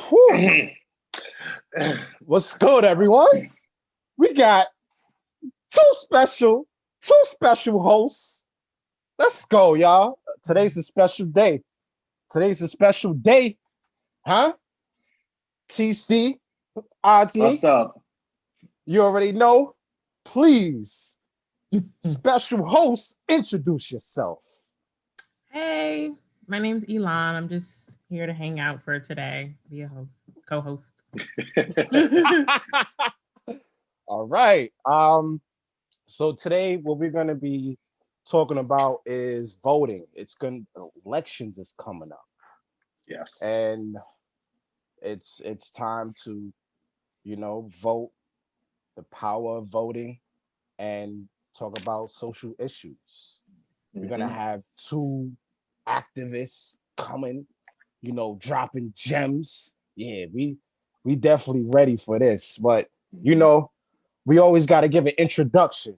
Whew. What's good, everyone? We got two special, two special hosts. Let's go, y'all. Today's a special day. Today's a special day, huh? TC, Oddsney, What's up? you already know. Please, special host, introduce yourself. Hey, my name's Elon. I'm just here to hang out for today. Be a host, co-host. All right. So today what we're gonna be talking about is voting. Elections is coming up, Yes. and it's time to, vote, the power of voting, and talk about social issues. We're gonna have two activists coming, dropping gems. Yeah, we definitely ready for this, but we always got to give an introduction.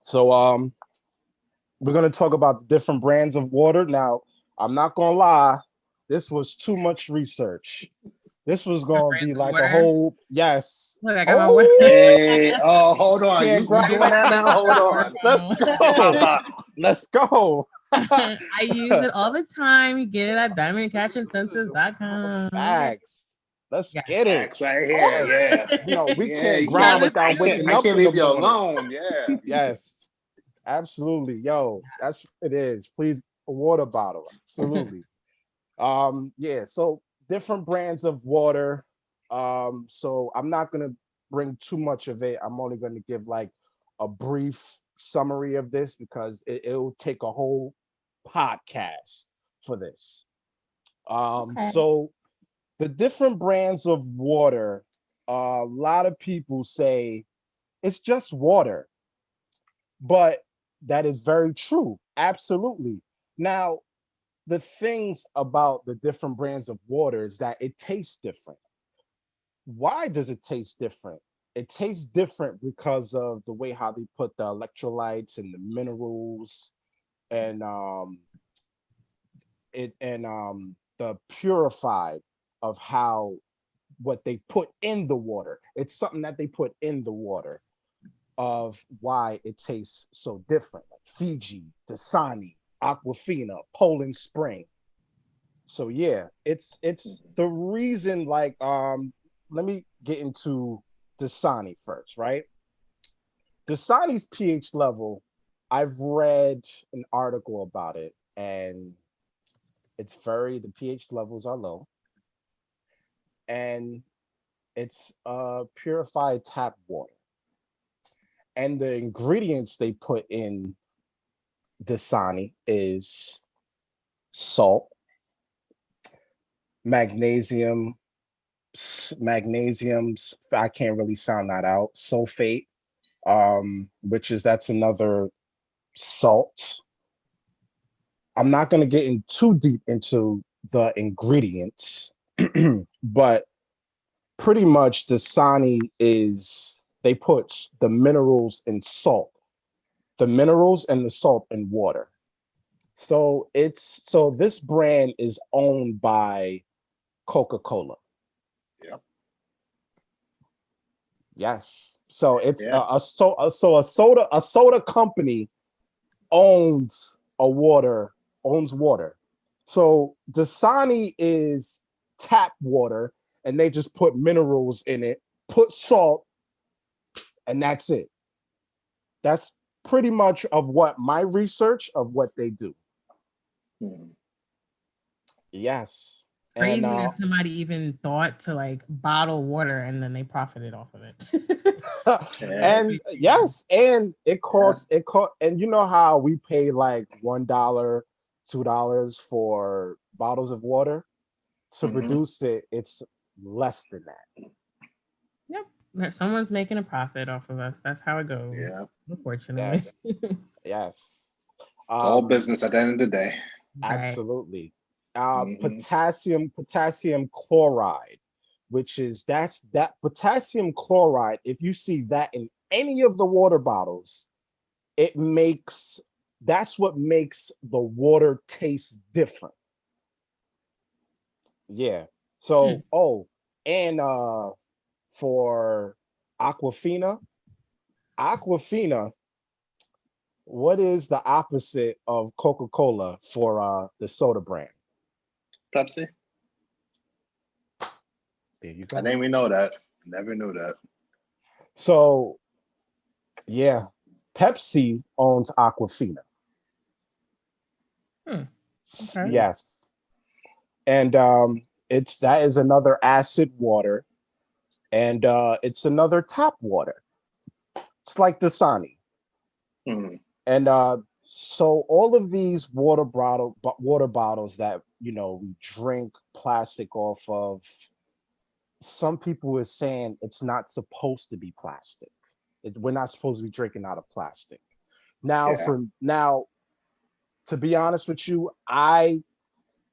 So we're gonna talk about the different brands of water. Now, I'm not gonna lie, this was too much research. This was gonna be Brands of like a water. whole yes. Look, I got my water. Oh, Hey, hold on. can't You grab doing that it. now? Hold on. Let's Let me get my go. bottle. Let's go. I use it all the time. You get it at diamondcatchingcenses.com. Facts. Let's Yeah. get it. Facts right here. Oh, Yeah. we Yeah. can't You grind can't. without waking I up can't in the leave you morning. alone. Yeah. Yes, absolutely. Yo, that's what it is. Please, a water bottle. Absolutely. Yeah, so different brands of water. So I'm not gonna bring too much of it. I'm only gonna give like a brief summary of this because it'll take a whole podcast for this. Okay. So the different brands of water, a lot of people say it's just water, but that is very true. Absolutely. Now, the things about the different brands of water is that it tastes different. Why does it taste different? It tastes different because of the way how they put the electrolytes and the minerals and the purified of how what they put in the water. It's something that they put in the water of why it tastes so different. Like Fiji, Dasani, Aquafina, Poland Spring. So yeah, it's the reason. Like let me get into Dasani first, right? Dasani's pH level. I've read an article about it, and the pH levels are low, and it's purified tap water. And the ingredients they put in Dasani is salt, magnesium, magnesiums. I can't really sound that out. Sulfate, which is that's another salt. I'm not going to get in too deep into the ingredients, but pretty much Dasani is they put the minerals in salt, the minerals and the salt in water. So this brand is owned by Coca-Cola. Yep. Yes. So it's Yeah. a soda company owns owns water. So Dasani is tap water, and they just put minerals in it, put salt, and that's it. That's pretty much of what my research of what they do. Mhm. Yes. And Crazy that somebody even thought to like bottle water and then they profited off of it. Yeah. and yes, and Yeah. it cost, and you know how we pay like $1, $2 for bottles of water to Mhm. produce it, it's less than that. Yep. Someone's making a profit off of us. That's how it goes, Yeah. unfortunately. Yes, yes. It's all Um, business at the end of the day. Right. Absolutely. Hmm. Potassium chloride, which is that potassium chloride. If you see that in any of the water bottles, it makes that's what makes the water taste different. Yeah. Hmm. So, and for Aquafina, Aquafina, what is the opposite of Coca-Cola for the soda brand? Pepsi. There you I go. didn't even know that. Never knew that. So, yeah, Pepsi owns Aquafina. Hmm. Okay. Mm, Yes. And it's that is another acid water, and it's another tap water. It's like Dasani. mm, And so all of these water bottles that we drink plastic off of, some people are saying it's not supposed to be plastic. We're not supposed to be drinking out of plastic. Now, yeah. now, to be honest with you, I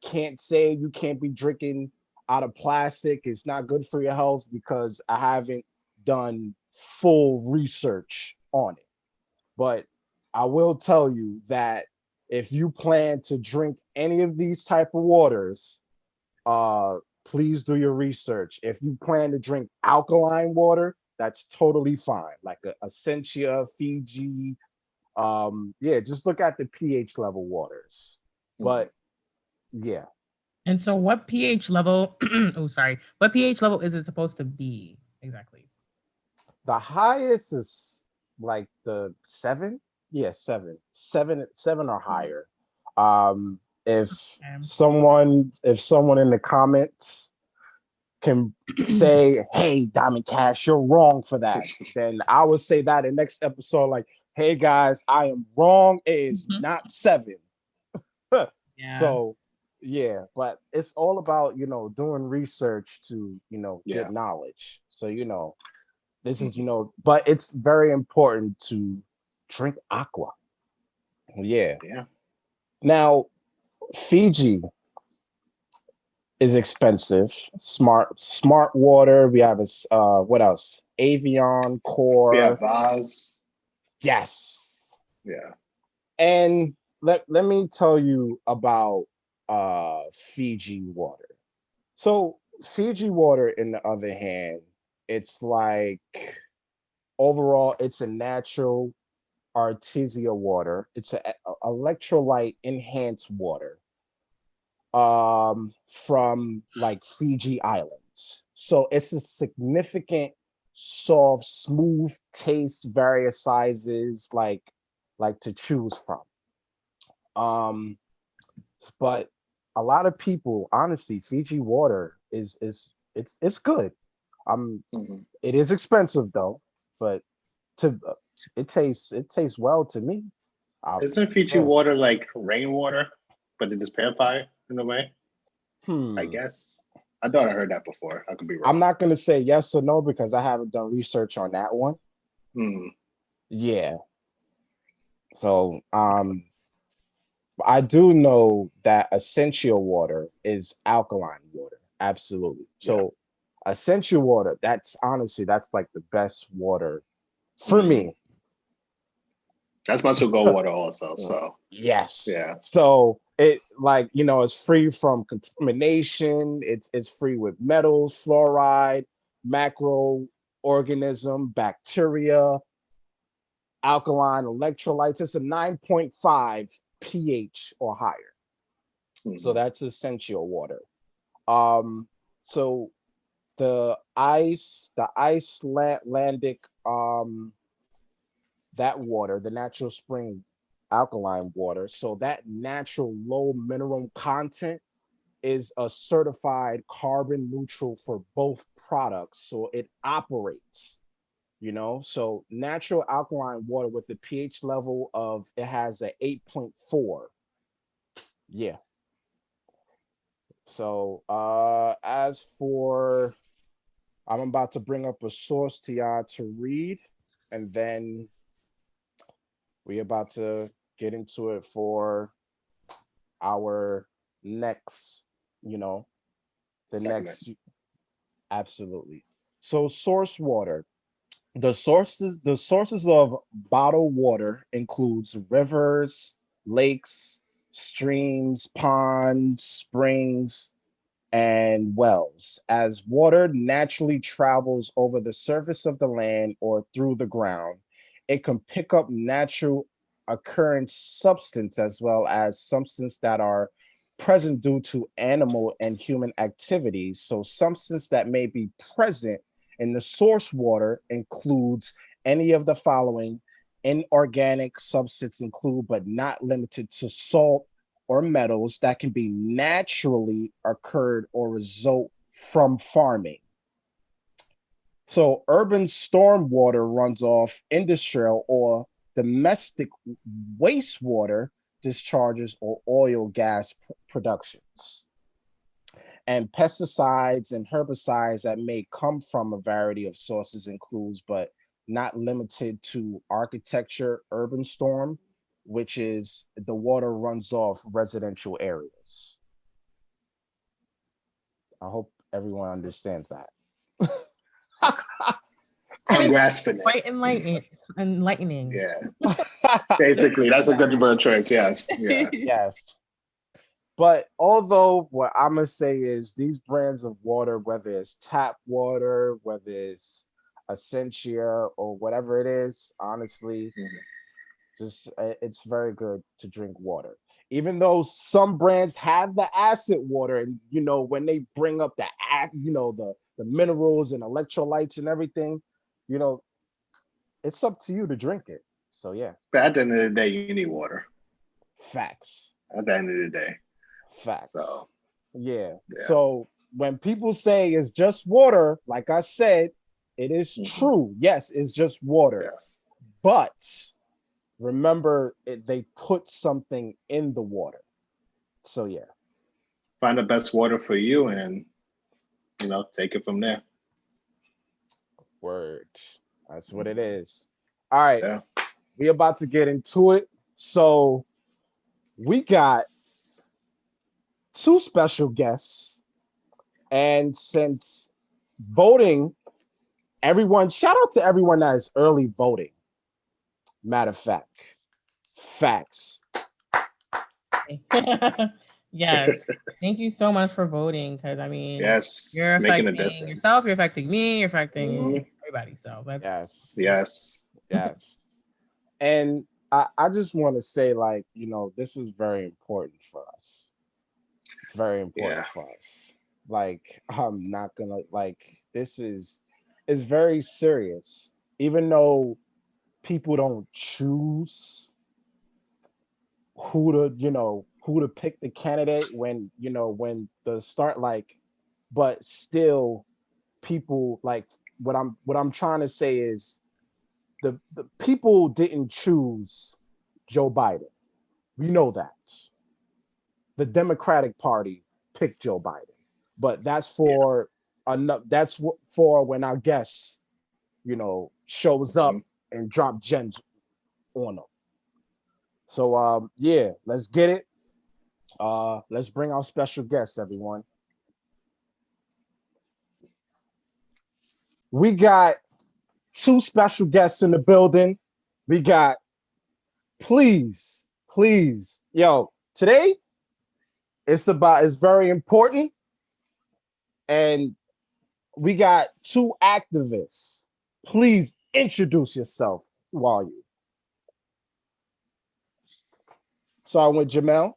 can't say you can't be drinking out of plastic. It's not good for your health because I haven't done full research on it. But I will tell you that if you plan to drink any of these type of waters, uh, please do your research. If you plan to drink alkaline water, that's totally fine. Like a Essentia, Fiji, yeah, just look at the pH level waters. Mm. But yeah, And so, what pH level? Oh, sorry. What pH level is it supposed to be exactly? the highest is like the seven. Yeah, seven or Mm. higher. Um, if Um, someone in the comments can say, "Hey, Diamond Cash, you're wrong for that," then I would say that in next episode, like, "Hey guys, I am wrong. It is not seven." yeah. So yeah, but it's all about doing research to get Yeah. knowledge. So this is Hmm. but it's very important to drink aqua. Yeah. Yeah. Now Fiji is expensive. Smart water. We have what else? Avion We have Core. Vaz. Yes. Yeah. And let me tell you about Fiji water. So Fiji water, in the other hand, it's like overall, it's a natural artesia water. It's a electrolyte enhanced water from like Fiji Islands. So it's a significant, soft, smooth taste, various sizes, like to choose from. Um, but a lot of people, honestly, Fiji water it's good. Hmm. It is expensive though, but to it tastes well to me. Um, Isn't Fiji yeah. water like rainwater, but it is purified in a way? I Hmm. guess. I thought I heard that before. I could be I'm wrong. not gonna say yes or no because I haven't done research on that one. Hmm. Yeah. So I do know that essential water is alkaline water. Absolutely. Yeah. So essential water, that's like the best water for Hmm. me. That's my to-go water also. So Yes. yeah. So it like it's free from contamination. It's free with metals, fluoride, macroorganism, bacteria, alkaline electrolytes. It's a 9.5 pH or higher. So Hmm. that's essential water. Um, so the Icelandic that water, the natural spring alkaline water, so that natural low mineral content is a certified carbon neutral for both products. So it operates, so natural alkaline water with a pH level of it has a 8.4. Yeah. So as for I'm about to bring up a source to y'all to read, and then we about to get into it for our next, you know, the Segment. next absolutely. So source water. The sources of bottled water includes rivers, lakes, streams, ponds, springs. and wells. As water naturally travels over the surface of the land or through the ground, it can pick up natural occurrence substance as well as substance that are present due to animal and human activities. So substance that may be present in the source water includes any of the following. Inorganic substances include, but not limited to, salt or metals that can be naturally occurred or result from farming. So urban stormwater runs off industrial or domestic wastewater discharges or oil gas productions. And pesticides and herbicides that may come from a variety of sources includes, but not limited to, architecture, urban storm, which is the water runs off residential areas. I hope everyone understands that. I'm grasping Quite it. enlightening. Yeah. Basically, that's a good word choice. Yes. Yeah. Yes. But although what I'm gonna say is these brands of water, whether it's tap water, whether it's Essentia or whatever it is, honestly, just it's very good to drink water. Even though some brands have the acid water, and when they bring up the minerals and electrolytes and everything, you know, it's up to you to drink it. So yeah, But at the end of the day, you need water. facts, At the end of the day. facts. So Yeah. yeah. So when people say it's just water, like I said, it is true. Yes, it's just water. Yes. But remember, they put something in the water. So yeah. Find the best water for you and take it from there. Word. That's what it is. All right. Yeah. We about to get into it. So we got two special guests. And since voting, shout out to everyone that is early voting. Matter of fact, facts. Yes. Thank you so much for voting, because Yes. you're Making a affecting difference. yourself, you're affecting me, you're affecting Mhm. everybody. So that's Yes. Yes. Yes. And I just want to say, this is very important for us. Very important Yeah. for us. Like, I'm not gonna this is very serious. Even though people don't choose who to pick the candidate when the start, but still people, what I'm trying to say is the people didn't choose Joe Biden. We know that. The Democratic Party picked Joe Biden. But that's Yeah. for for when our guest, shows up Mhm. and drop gems on them. So yeah, let's get it. Let's bring our special guests, everyone. We got two special guests in the building. We got, please, yo, today it's very important, and we got two activists. Please introduce yourself. Who are you? Starting with Jamel.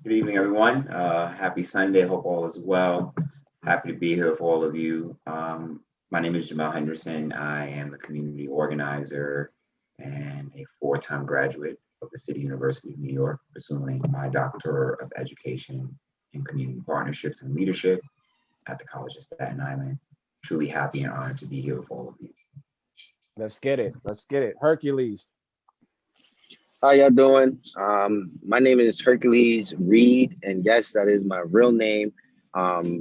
Good evening, everyone. Happy Sunday. Hope all is well. Happy to be here with all of you. My name is Jamell Henderson. I am a community organizer and a four-time graduate of the City University of New York, pursuing my Doctor of Education in Community Partnerships and Leadership at the College of Staten Island. Truly happy and honored to be here with all of you. Let's get it. Let's get it. Hercules. How y'all doing? My name is Hercules Reid, and yes, that is my real name.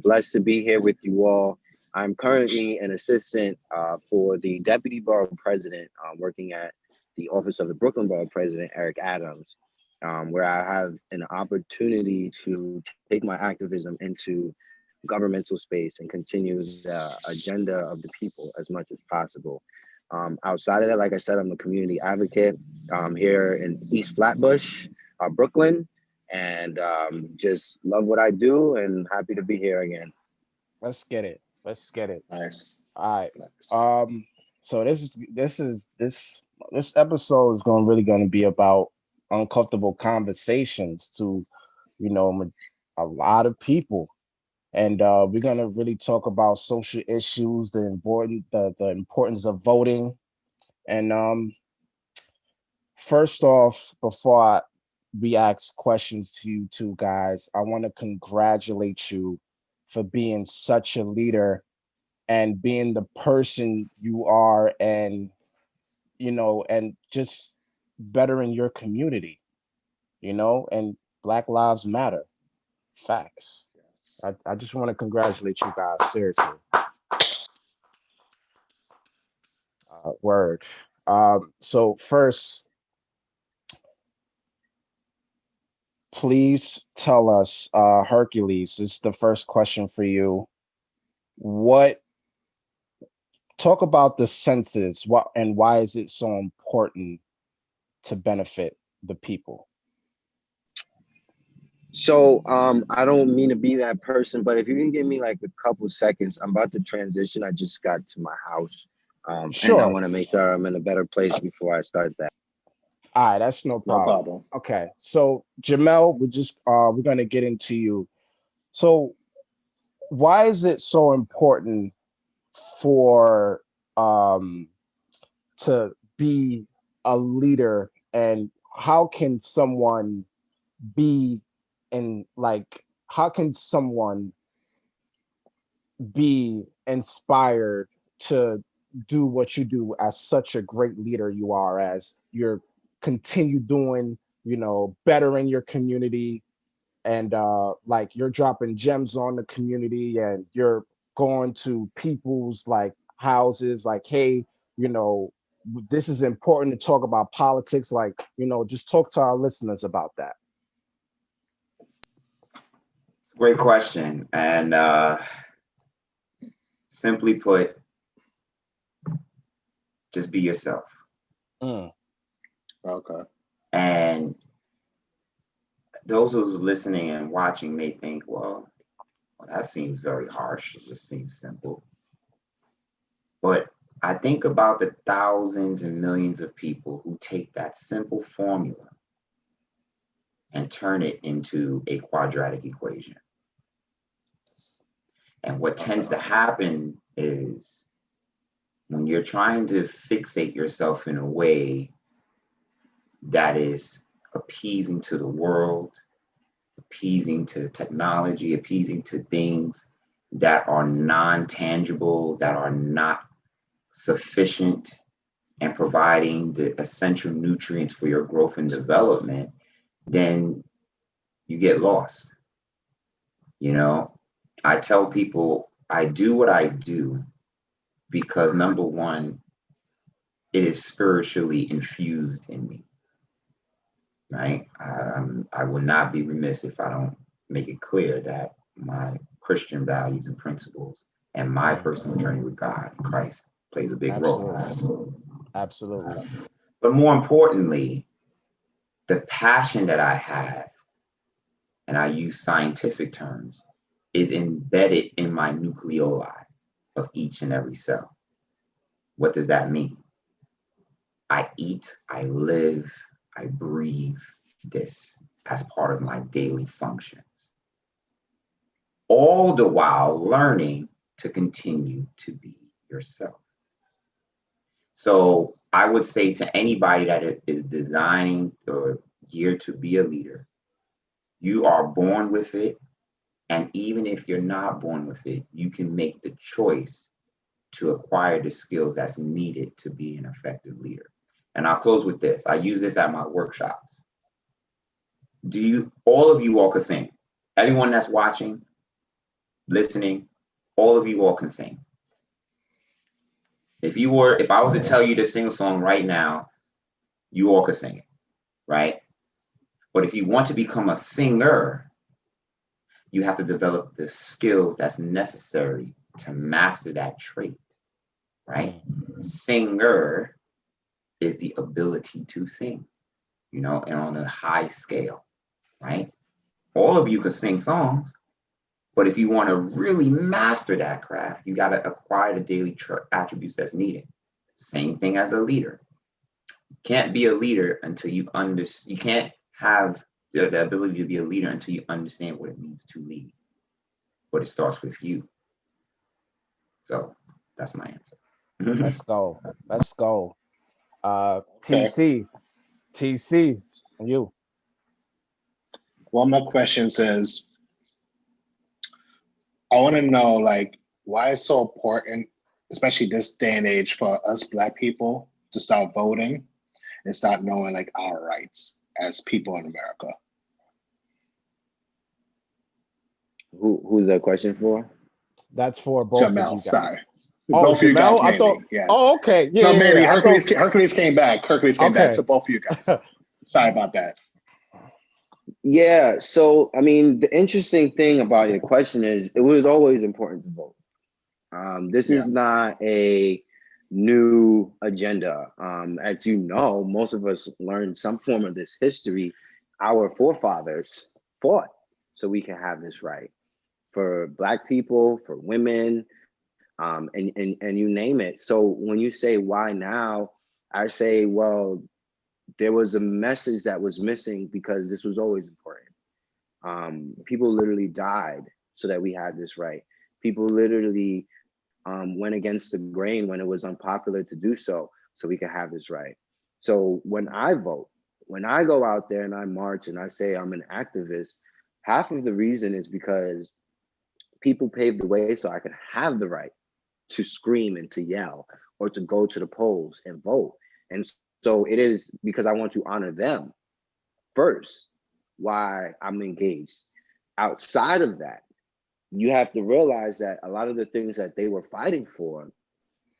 Blessed to be here with you all. I'm currently an assistant for the Deputy Borough President, working at the Office of the Brooklyn Borough President, Eric Adams, where I have an opportunity to take my activism into governmental space and continue the agenda of the people as much as possible. Outside of that, like I said, I'm a community advocate here in East Flatbush, Brooklyn. and just love what I do and happy to be here again. Let's get it. Let's get it. Nice. All right. Nice. So this episode is really going to be about uncomfortable conversations to, a lot of people, and we're going to really talk about social issues, the importance of voting, and first off, we ask questions to you two guys, I want to congratulate you for being such a leader and being the person you are, and and just bettering your community, and Black Lives Matter. Facts. Yes. I just want to congratulate you guys, seriously. Word. So first, please tell us, Hercules, this is the first question for you. What Talk about the census, and why is it so important to benefit the people? So I don't mean to be that person, but if you can give me like a couple seconds, I'm about to transition. I just got to my house. And I Sure. want to make sure I'm in a better place before I start that. All right, that's no No problem. problem. Okay, so Jamel, we're gonna get into you. So why is it so important for to be a leader, and how can someone be in like how can someone be inspired to do what you do as such a great leader you are, as you're continue doing, bettering your community, and like you're dropping gems on the community, and you're going to people's like houses like, hey, you know this is important to talk about politics, like, just talk to our listeners about that. Great question. And simply put, just be yourself. Mm. Okay. And those who's listening and watching may think, well, that seems very harsh. It just seems simple. But I think about the thousands and millions of people who take that simple formula and turn it into a quadratic equation. And what tends to happen is when you're trying to fixate yourself in a way that is appeasing to the world, appeasing to technology, appeasing to things that are non-tangible, that are not sufficient and providing the essential nutrients for your growth and development, then you get lost. I tell people I do what I do because, number one, it is spiritually infused in me, right? I will not be remiss if I don't make it clear that my Christian values and principles and my personal journey with God and Christ plays a big role. Absolutely. But more importantly, the passion that I have, and I use scientific terms, is embedded in my nucleoli of each and every cell. What does that mean? I eat, I live, I breathe this as part of my daily functions, all the while learning to continue to be yourself. So I would say to anybody that is designing or geared to be a leader, you are born with it. And even if you're not born with it, you can make the choice to acquire the skills that's needed to be an effective leader. And I'll close with this. I use this at my workshops. All of you all can sing. Everyone that's watching, listening, all of you all can sing. If I was to tell you to sing a song right now, you all could sing it, right? But if you want to become a singer, you have to develop the skills that's necessary to master that trait, right? Singer is the ability to sing, and on a high scale, right? All of you could sing songs, but if you want to really master that craft, you got to acquire the daily attributes that's needed. Same thing as a leader. You can't be a leader until you understand. You can't have the ability to be a leader until you understand what it means to lead. But it starts with you. So that's my answer. Let's go. Let's go. Okay. TC, you. One more question says, I want to know, like, why it's so important, especially this day and age, for us Black people to start voting and start knowing like our rights as people in America. Who's that question for? That's for both of you Jamell, guys. sorry. Oh, Both of you guys, Jamell? mainly. I thought. Yes. Oh, okay. Yeah. No, yeah, mainly yeah. Hercules came back. Hercules came back Okay. to both of you guys. Sorry about that. Yeah, so I mean, the interesting thing about your question is it was always important to vote. This is not a new agenda. As you know, most of us learned some form of this history. Our forefathers fought so we can have this right for Black people, for women, and you name it. So when you say why now, I say, well, there was a message that was missing because this was always important. People literally died so that we had this right. People literally went against the grain when it was unpopular to do so we can have this right. So when I vote, when I go out there and I march and I say I'm an activist, half of the reason is because people paved the way so I could have the right to scream and to yell or to go to the polls and vote. And so it is because I want to honor them first why I'm engaged. Outside of that, you have to realize that a lot of the things that they were fighting for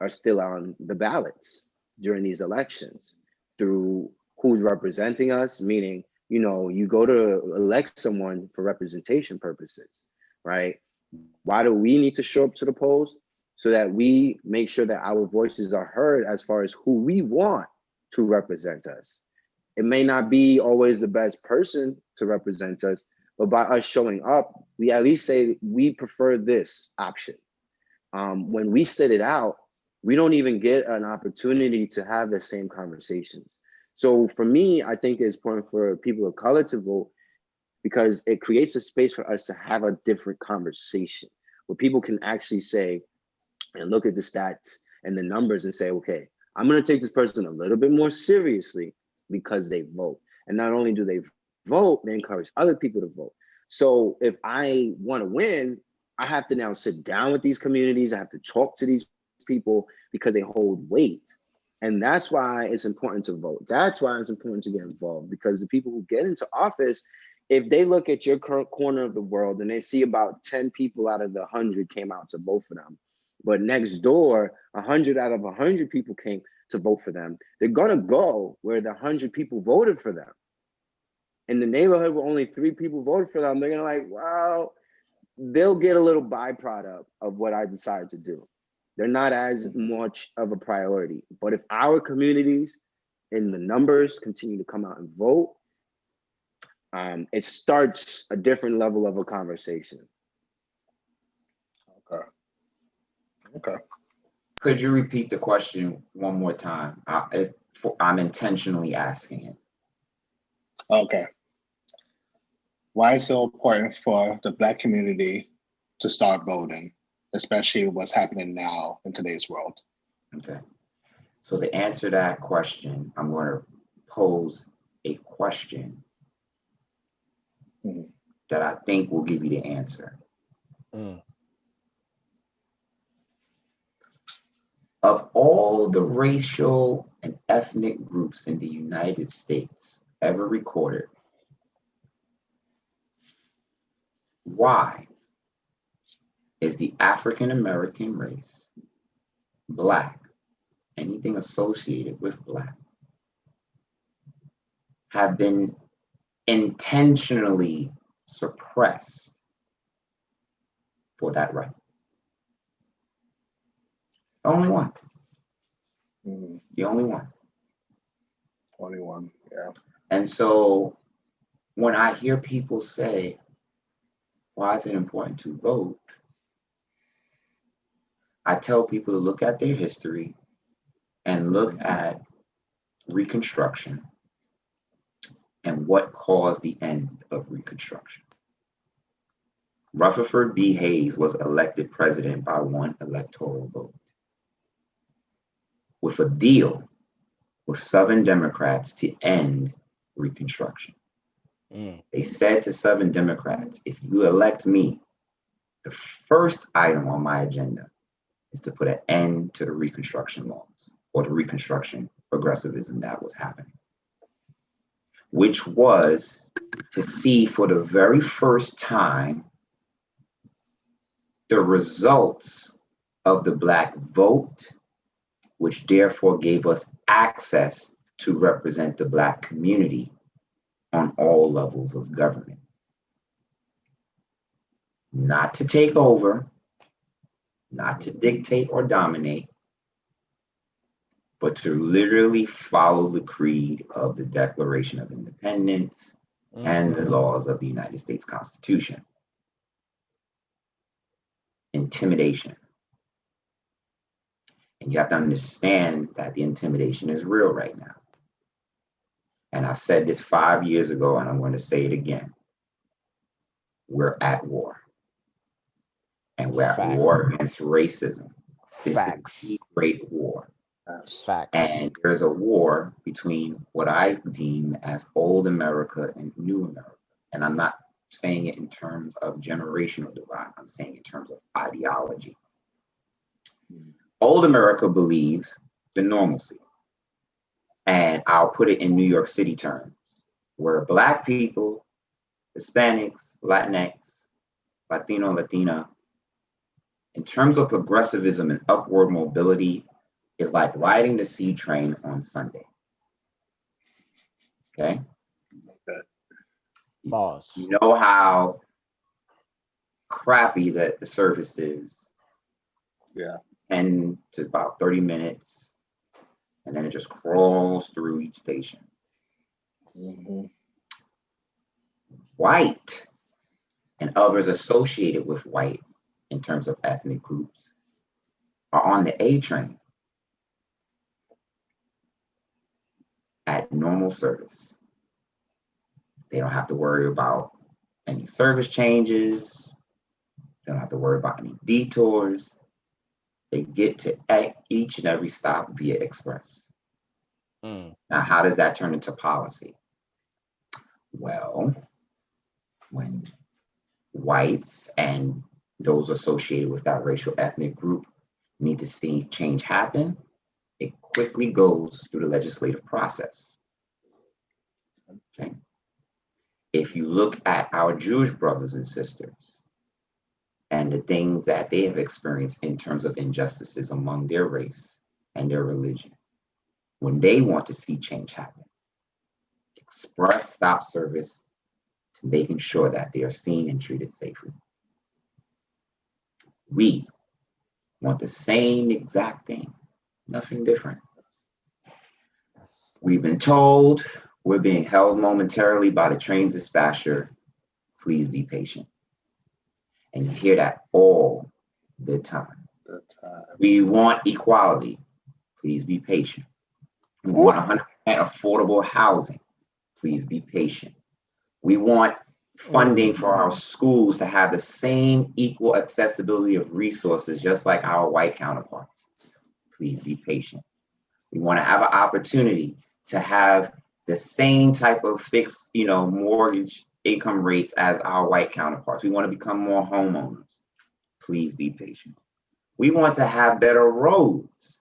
are still on the ballots during these elections through who's representing us, meaning, you know, you go to elect someone for representation purposes, right? Why do we need to show up to the polls? So that we make sure that our voices are heard as far as who we want to represent us. It may not be always the best person to represent us, but by us showing up, we at least say we prefer this option. When we sit it out, we don't even get an opportunity to have the same conversations. So for me, I think it's important for people of color to vote because it creates a space for us to have a different conversation where people can actually say and look at the stats and the numbers and say, okay, I'm going to take this person a little bit more seriously because they vote. And not only do they vote, they encourage other people to vote. So if I want to win, I have to now sit down with these communities. I have to talk to these people because they hold weight. And that's why it's important to vote. That's why it's important to get involved, because the people who get into office, if they look at your current corner of the world and they see about 10 people out of the 100 came out to vote for them, but next door, 100 out of 100 people came to vote for them, they're gonna go where the 100 people voted for them. In the neighborhood where only 3 people voted for them, they're gonna like, wow, they'll get a little byproduct of what I decided to do. They're not as much of a priority. But if our communities and the numbers continue to come out and vote, it starts a different level of a conversation. Okay. Okay. Could you repeat the question one more time? I'm intentionally asking it. Okay. Why is it so important for the Black community to start voting, especially what's happening now in today's world? Okay. So to answer that question, I'm going to pose a question that I think will give you the answer. Of all the racial and ethnic groups in the United States ever recorded, why is the African American race, Black, anything associated with Black, have been intentionally suppressed for that right? The only one. The only one. 21, yeah. And so when I hear people say, Why is it important to vote? I tell people to look at their history and look at Reconstruction and what caused the end of Reconstruction. Rutherford B. Hayes was elected president by one electoral vote with a deal with Southern Democrats to end Reconstruction. They said to Southern Democrats, if you elect me, the first item on my agenda is to put an end to the Reconstruction laws or the Reconstruction progressivism that was happening, which was to see for the very first time the results of the Black vote, which therefore gave us access to represent the Black community on all levels of government. Not to take over, not to dictate or dominate, but to literally follow the creed of the Declaration of Independence and the laws of the United States Constitution. Intimidation. And you have to understand that the intimidation is real right now. And I said this 5 years ago, and I'm going to say it again. We're at war. And we're at war against racism. This is a great war. Facts. And there's a war between what I deem as old America and new America. And I'm not saying it in terms of generational divide. I'm saying in terms of ideology. Old America believes the normalcy. And I'll put it in New York City terms, where Black people, Hispanics, Latinx, Latino, Latina, in terms of progressivism and upward mobility, is like riding the C train on Sunday. Okay? Boss. You know how crappy that the service is. Yeah. 10 to about 30 minutes. And then it just crawls through each station. White and others associated with white in terms of ethnic groups are on the A train at normal service. They don't have to worry about any service changes. They don't have to worry about any detours. They get to each and every stop via express. Now, how does that turn into policy? Well, when whites and those associated with that racial ethnic group need to see change happen, it quickly goes through the legislative process. Okay. If you look at our Jewish brothers and sisters and the things that they have experienced in terms of injustices among their race and their religion, when they want to see change happen, express stop service to making sure that they are seen and treated safely. We want the same exact thing, nothing different. We've been told we're being held momentarily by the train's dispatcher. Please be patient. And you hear that all the time. We want equality. Please be patient. We want 100% affordable housing. Please be patient. We want funding for our schools to have the same equal accessibility of resources, just like our white counterparts. Please be patient. We want to have an opportunity to have the same type of fixed, mortgage income rates as our white counterparts. We want to become more homeowners. Please be patient. We want to have better roads.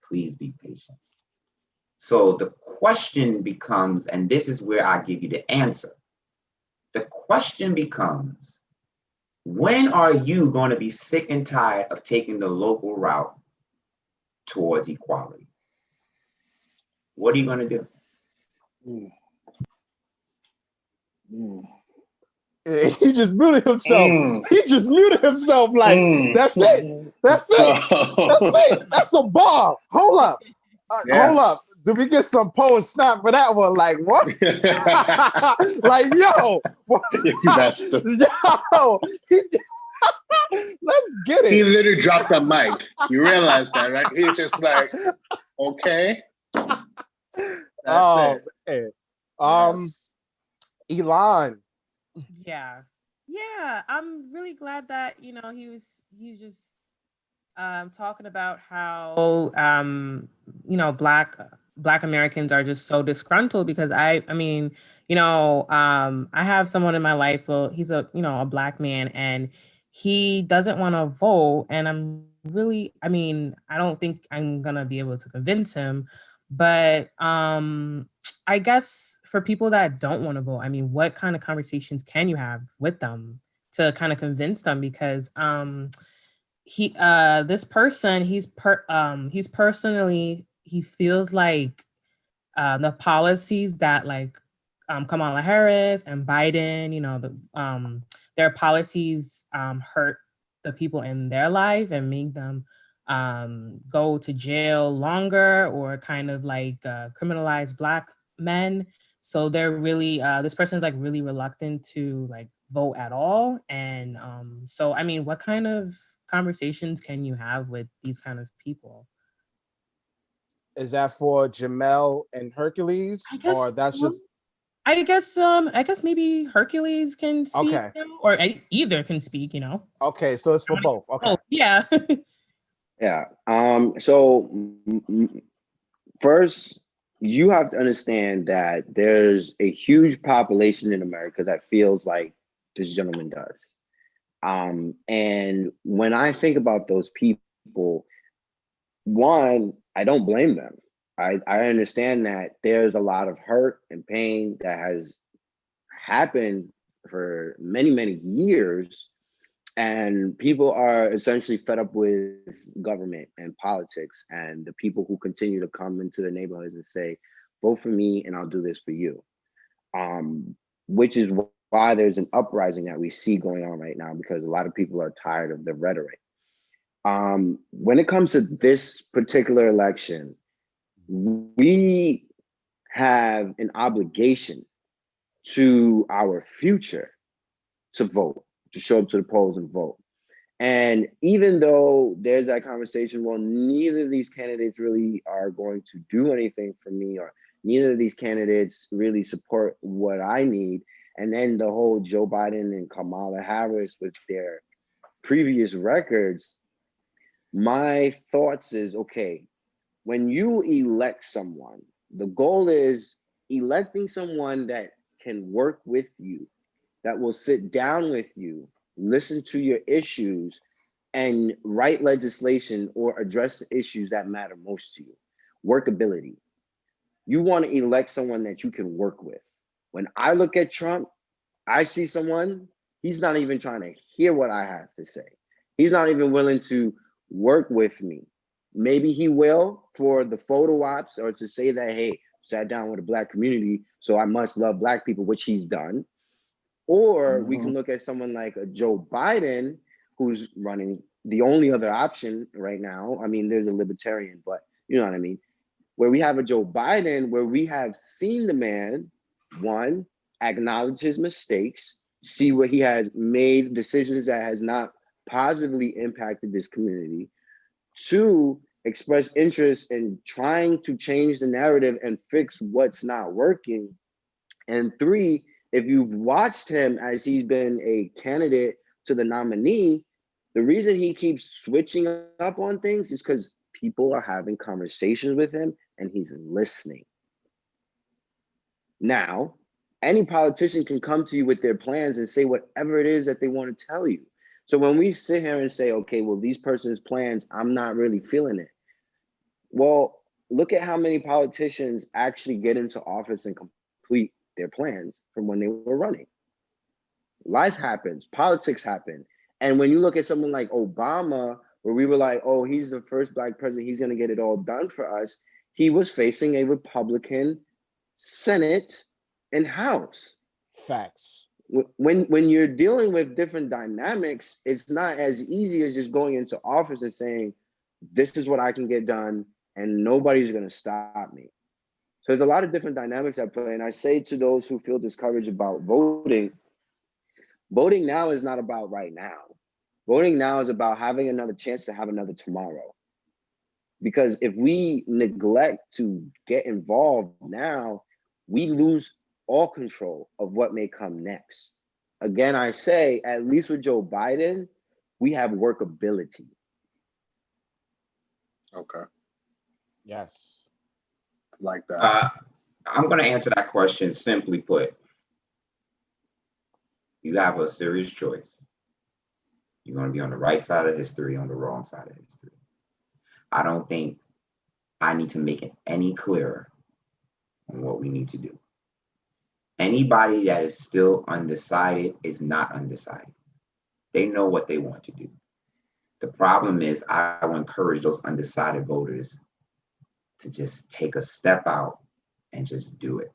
Please be patient. So the question becomes, and this is where I give you the answer. The question becomes, when are you going to be sick and tired of taking the local route towards equality? What are you going to do? He just muted himself. He just muted himself like, that's it. That's it. That's it. That's a bar. Hold up. Yes. Hold up. Do we get some poet snap for that one? Like what? Like yo, That's the. yo, let's get He it. literally dropped the mic. You realize that, right? He's just like, okay, that's Oh it. man. Yes. Elon. Yeah. Yeah. I'm really glad that, he's just talking about how black Americans are just so disgruntled because I mean, I have someone in my life, well, he's a black man and he doesn't want to vote and I mean, I don't think I'm going to be able to convince him, but I guess for people that don't want to vote, I mean, what kind of conversations can you have with them to kind of convince them because this person he's personally he feels like the policies that like Kamala Harris and Biden, their policies hurt the people in their life and make them go to jail longer or kind of like criminalize black men. So they're really this person's like really reluctant to like vote at all. And so I mean, what kind of conversations can you have with these kind of people? Is that for Jamel and I Hercules, guess or that's just I guess maybe Hercules can speak okay? now, or either can speak, Okay, so it's for both. Okay. Oh, yeah. Yeah. First, you have to understand that there's a huge population in America that feels like this gentleman does. And when I think about those people, one, I don't blame them. I understand that there's a lot of hurt and pain that has happened for many, many years. And people are essentially fed up with government and politics and the people who continue to come into the neighborhoods and say, vote for me and I'll do this for you. Which is why there's an uprising that we see going on right now because a lot of people are tired of the rhetoric. When it comes to this particular election, we have an obligation to our future to vote, to show up to the polls and vote. And even though there's that conversation, well, neither of these candidates really are going to do anything for me, or neither of these candidates really support what I need. And then the whole Joe Biden and Kamala Harris with their previous records, my thoughts is, okay, when you elect someone, the goal is electing someone that can work with you, that will sit down with you, listen to your issues, and write legislation or address the issues that matter most to you. Workability. You want to elect someone that you can work with. When I look at Trump, I see someone, he's not even trying to hear what I have to say. He's not even willing to work with me. Maybe he will for the photo ops or to say that, hey, sat down with the Black community, so I must love Black people, which he's done. Or we can look at someone like a Joe Biden, who's running the only other option right now. I mean, there's a libertarian, but you know what I mean? Where we have a Joe Biden, where we have seen the man, one, acknowledge his mistakes, see where he has made decisions that has not positively impacted this community. Two, express interest in trying to change the narrative and fix what's not working. And three, if you've watched him as he's been a candidate to the nominee, the reason he keeps switching up on things is because people are having conversations with him and he's listening. Now, any politician can come to you with their plans and say whatever it is that they want to tell you. So when we sit here and say, okay, well, these person's plans, I'm not really feeling it. Well, look at how many politicians actually get into office and complete their plans from when they were running. Life happens, politics happen. And when you look at someone like Obama, where we were like, oh, he's the first Black president, he's going to get it all done for us. He was facing a Republican Senate and House. Facts. When you're dealing with different dynamics, it's not as easy as just going into office and saying, this is what I can get done and nobody's going to stop me. So there's a lot of different dynamics at play. And I say to those who feel discouraged about voting, voting now is not about right now. Voting now is about having another chance to have another tomorrow. Because if we neglect to get involved now, we lose all control of what may come next. Again, I say, at least with Joe Biden, we have workability. Okay, Yes. like that. I'm going to answer that question simply put. You have a serious choice. You're going to be on the right side of history, on the wrong side of history. I don't think I need to make it any clearer on what we need to do. Anybody that is still undecided is not undecided. They know what they want to do. The problem is I will encourage those undecided voters to just take a step out and just do it.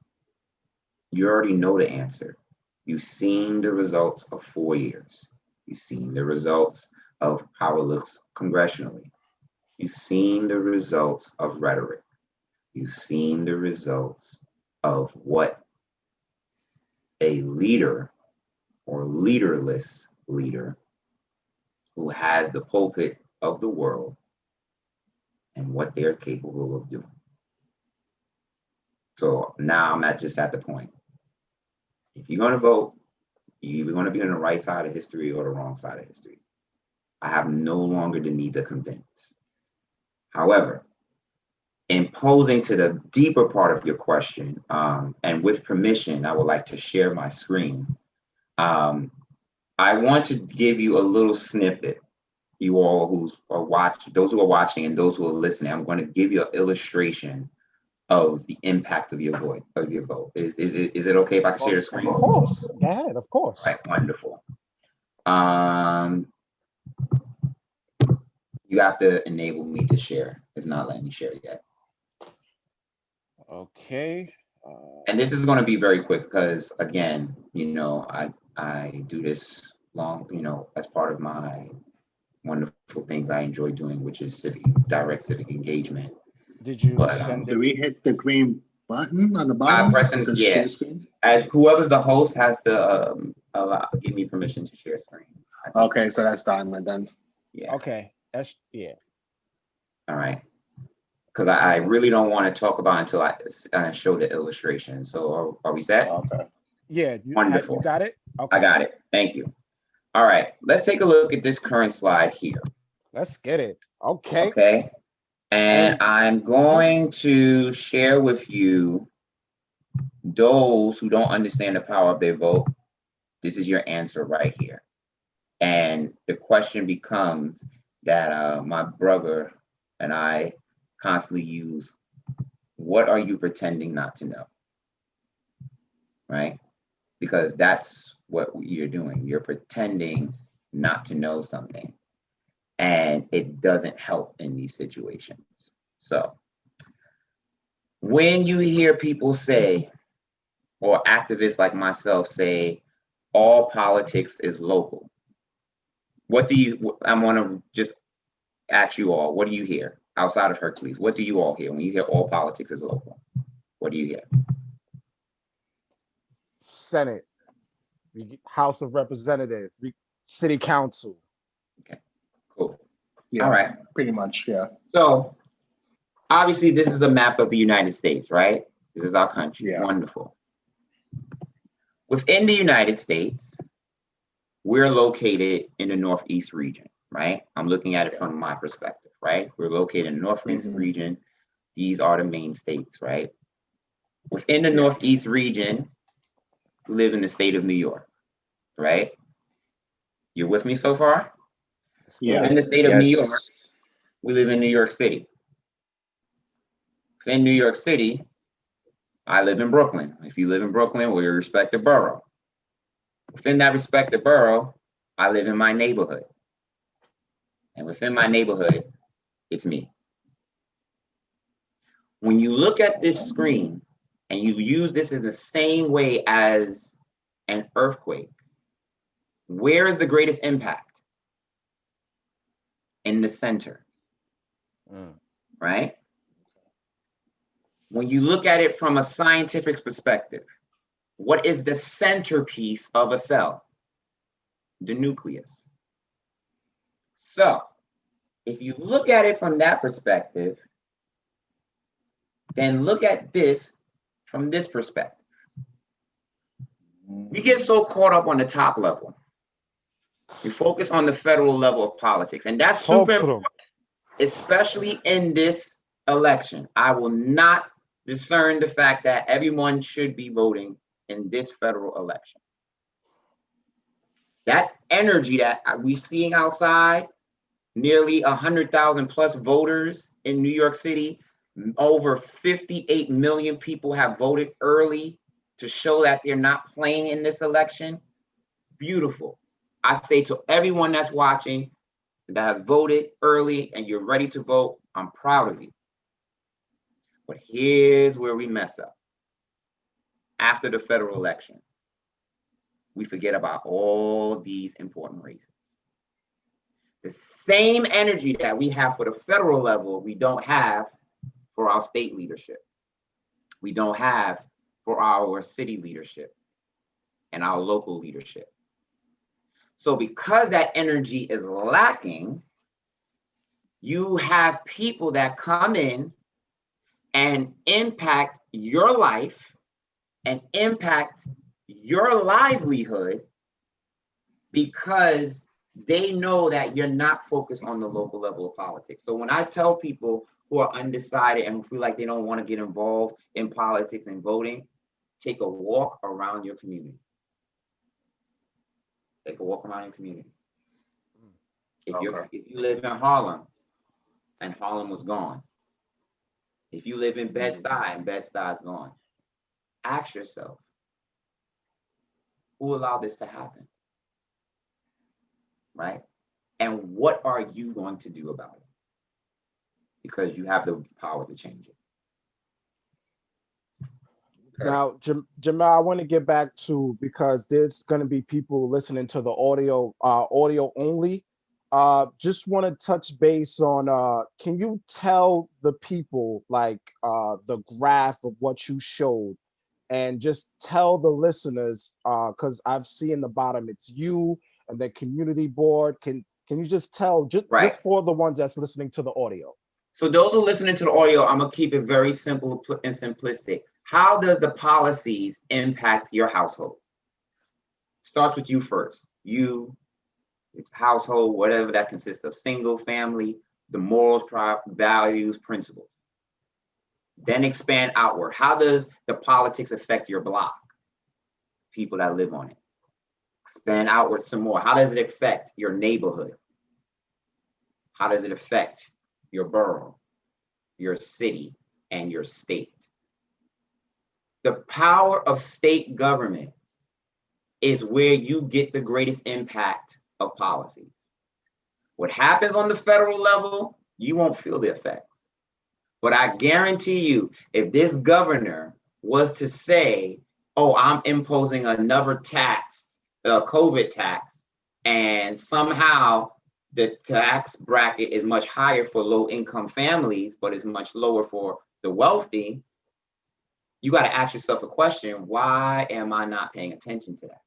You already know the answer. You've seen the results of 4 years. You've seen the results of how it looks congressionally. You've seen the results of rhetoric. You've seen the results of what a leader or leaderless leader who has the pulpit of the world and what they're capable of doing. So now I'm at the point. If you're going to vote, you're either going to be on the right side of history or the wrong side of history. I have no longer the need to convince. However, in posing to the deeper part of your question, and with permission, I would like to share my screen. I want to give you a little snippet. You all who are watching, those who are watching and those who are listening, I'm going to give you an illustration of the impact of your vote. Is it okay if I can share the screen? Of course. Go ahead, of course. All right, wonderful. You have to enable me to share. It's not letting me share yet. Okay. And this is going to be very quick because, again, I do this long, as part of my wonderful things I enjoy doing, which is direct civic engagement. Did you send it? Do we hit the green button on the bottom? Yeah. As whoever's the host has to give me permission to share screen. Okay, so that's done then. Yeah. Okay. That's yeah. All right. Because I really don't want to talk about until I show the illustration. So are we set? Okay. Yeah. Wonderful. You got it? Okay. I got it. Thank you. All right. Let's take a look at this current slide here. Let's get it. Okay. Okay. And I'm going to share with you those who don't understand the power of their vote. This is your answer right here. And the question becomes that my brother and I constantly use, what are you pretending not to know? Right? Because that's what you're doing. You're pretending not to know something. And it doesn't help in these situations. So when you hear people say, or activists like myself say, all politics is local, I want to just ask you all, what do you hear outside of Hercules? What do you all hear when you hear all politics is local? What do you hear? Senate, House of Representatives, City Council. Okay, cool. Yeah, all right. Pretty much, yeah. So obviously this is a map of the United States, right? This is our country. Yeah. Wonderful. Within the United States, we're located in the Northeast region, right? I'm looking at it from my perspective, right? We're located in the Northeast region. These are the main states, right? Within the Northeast region, we live in the state of New York, right? You're with me so far? Yeah. In the state of New York, we live in New York City. In New York City, I live in Brooklyn. If you live in Brooklyn, we're your respective borough. Within that respective borough, I live in my neighborhood. And within my neighborhood, it's me. When you look at this screen and you use this in the same way as an earthquake, where is the greatest impact? In the center, right? When you look at it from a scientific perspective, what is the centerpiece of a cell? The nucleus. So, if you look at it from that perspective, then look at this from this perspective. We get so caught up on the top level. We focus on the federal level of politics, and that's super important, especially in this election. I will not discern the fact that everyone should be voting in this federal election. That energy that we're seeing outside, nearly 100,000 plus voters in New York City, over 58 million people have voted early to show that they're not playing in this election. Beautiful. I say to everyone that's watching that has voted early and you're ready to vote, I'm proud of you. But here's where we mess up. After the federal election, we forget about all these important races. The same energy that we have for the federal level, we don't have for our state leadership. We don't have for our city leadership and our local leadership. So because that energy is lacking, you have people that come in and impact your life and impact your livelihood because they know that you're not focused on the local level of politics. So when I tell people who are undecided and who feel like they don't want to get involved in politics and voting, take a walk around your community. Take a walk around your community. If you live in Harlem and Harlem was gone, if you live in Bed-Stuy and Bed-Stuy's gone, ask yourself, who allowed this to happen? Right? And what are you going to do about it? Because you have the power to change it. Okay. Now, Jamel, I want to get back to, because there's going to be people listening to the audio only. Just want to touch base on, can you tell the people like the graph of what you showed, and just tell the listeners, because I've seen the bottom, it's you and the community board. Can you just tell, just for the ones that's listening to the audio? So those who are listening to the audio, I'm gonna keep it very simple and simplistic. How does the policies impact your household? Starts with you first. You, household, whatever that consists of, single, family, the morals, values, principles. Then expand outward. How does the politics affect your block? People that live on it. Expand outward some more. How does it affect your neighborhood? How does it affect your borough, your city, and your state? The power of state government is where you get the greatest impact of policies. What happens on the federal level, you won't feel the effects. But I guarantee you, if this governor was to say, oh, I'm imposing another tax, a COVID tax, and somehow the tax bracket is much higher for low-income families, but is much lower for the wealthy, you got to ask yourself a question: why am I not paying attention to that?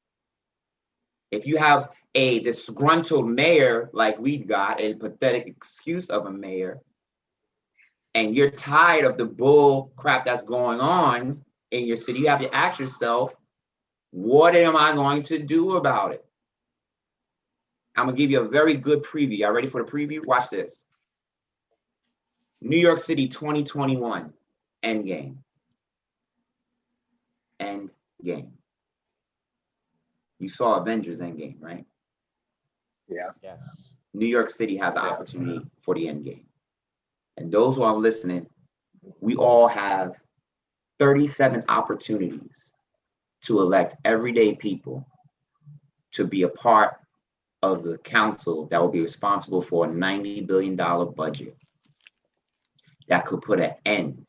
If you have a disgruntled mayor like we've got, a pathetic excuse of a mayor, and you're tired of the bull crap that's going on in your city, you have to ask yourself, what am I going to do about it? I'm gonna give you a very good preview. Y'all ready for the preview? Watch this. New York City 2021, Endgame. Endgame. You saw Avengers Endgame, right? Yeah. Yes. New York City has the opportunity for the Endgame. And those who are listening, we all have 37 opportunities to elect everyday people to be a part of the council that will be responsible for a $90 billion budget that could put an end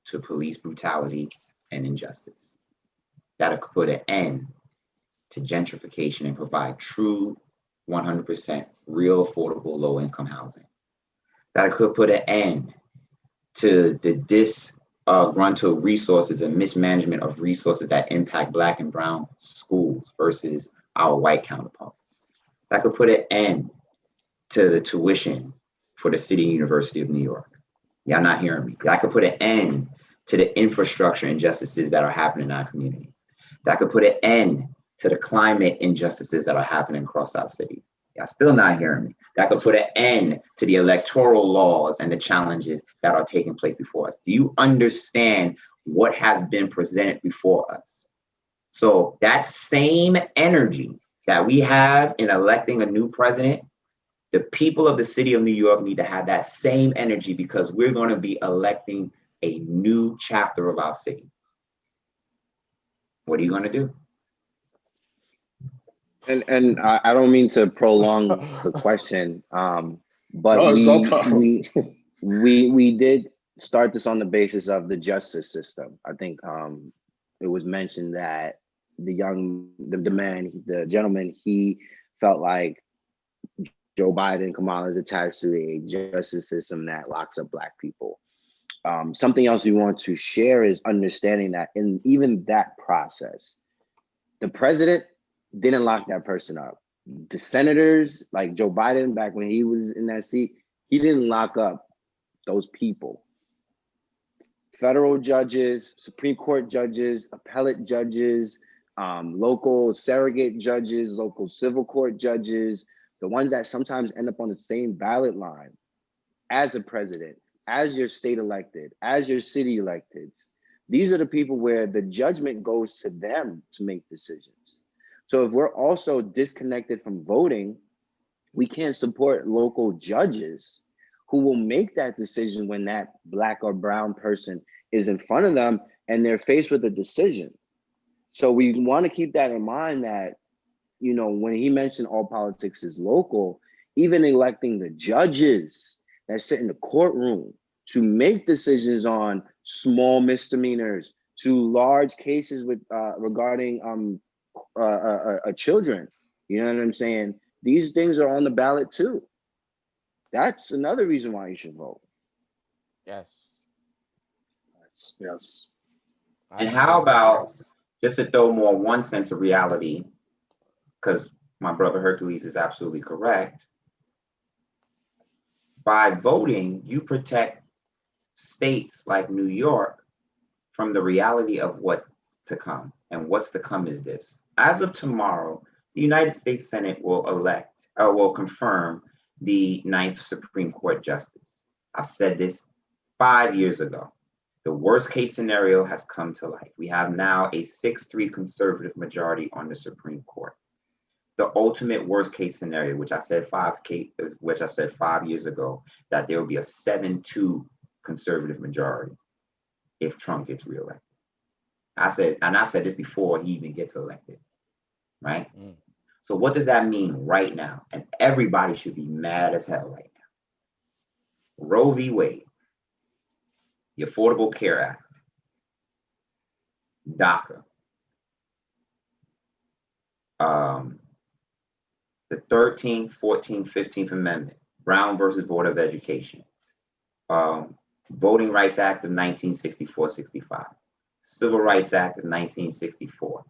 to police brutality and injustice, that could put an end to gentrification and provide true 100% real affordable low-income housing, that could put an end to the disgruntled resources and mismanagement of resources that impact Black and brown schools versus our white counterparts. That could put an end to the tuition for the City University of New York. Y'all not hearing me. That could put an end to the infrastructure injustices that are happening in our community. That could put an end to the climate injustices that are happening across our city. Y'all still not hearing me. That could put an end to the electoral laws and the challenges that are taking place before us. Do you understand what has been presented before us? So that same energy that we have in electing a new president, the people of the city of New York need to have that same energy, because we're going to be electing a new chapter of our city. What are you going to do? And I don't mean to prolong the question, but No, we did start this on the basis of the justice system. I think it was mentioned that the gentleman, he felt like Joe Biden, Kamala, is attached to a justice system that locks up Black people. Something else we want to share is understanding that in even that process, the president didn't lock that person up. The senators, like Joe Biden, back when he was in that seat, he didn't lock up those people. Federal judges, Supreme Court judges, appellate judges, local surrogate judges, local civil court judges, the ones that sometimes end up on the same ballot line as a president, as your state elected, as your city elected. These are the people where the judgment goes to them to make decisions. So if we're also disconnected from voting, we can't support local judges who will make that decision when that Black or brown person is in front of them and they're faced with a decision. So we want to keep that in mind, that, you know, when he mentioned all politics is local, even electing the judges that sit in the courtroom to make decisions on small misdemeanors to large cases with regarding children. You know what I'm saying? These things are on the ballot too. That's another reason why you should vote. Yes. Yes. And how about, just to throw more one sense of reality, because my brother Hercules is absolutely correct. By voting, you protect states like New York from the reality of what's to come. And what's to come is this. As of tomorrow, the United States Senate will confirm the 9th Supreme Court Justice. I've said this 5 years ago. The worst case scenario has come to light. We have now a 6-3 conservative majority on the Supreme Court. The ultimate worst case scenario, which I said 5 years ago, that there will be a 7-2 conservative majority if Trump gets reelected. I said this before he even gets elected, right? So what does that mean right now? And everybody should be mad as hell right now. Roe v. Wade, the Affordable Care Act, DACA, the 13th, 14th, 15th Amendment, Brown versus Board of Education, Voting Rights Act of 1964-65, Civil Rights Act of 1964,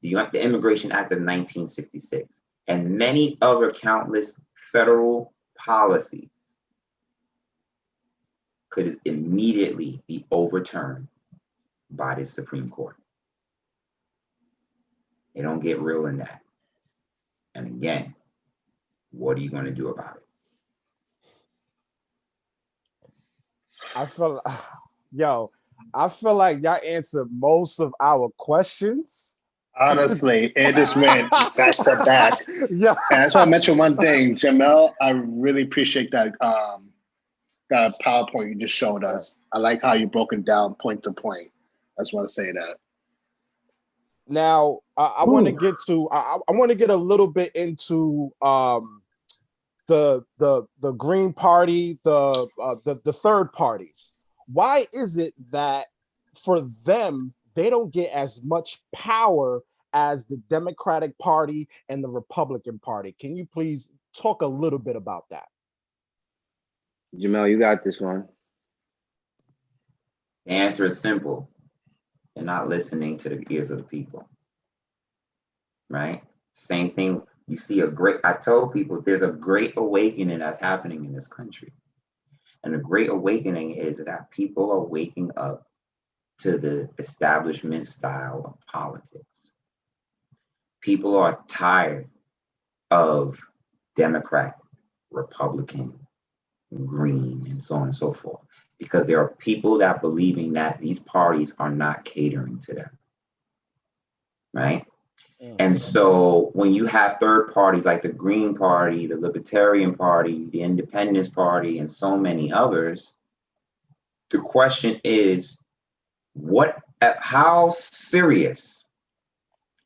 the Immigration Act of 1966, and many other countless federal policies could immediately be overturned by the Supreme Court. They don't get real in that. And again, what are you going to do about it? I feel like y'all answered most of our questions. Honestly, it just went back to back. Yeah. And I just want to mention one thing, Jamel. I really appreciate that that PowerPoint you just showed us. I like how you broke it down point to point. I just want to say that. Now, I want to get to. I want to get a little bit into the Green Party, the third parties. Why is it that for them they don't get as much power as the Democratic Party and the Republican Party? Can you please talk a little bit about that? Jamel, you got this one. The answer is simple. They're not listening to the ears of the people, right? Same thing. You see I tell people there's a great awakening that's happening in this country. And the great awakening is that people are waking up to the establishment style of politics. People are tired of Democrat, Republican, Green, and so on and so forth, because there are people that believing that these parties are not catering to them, right? And so when you have third parties like the Green Party, the Libertarian Party, the Independence Party, and so many others, the question is, how serious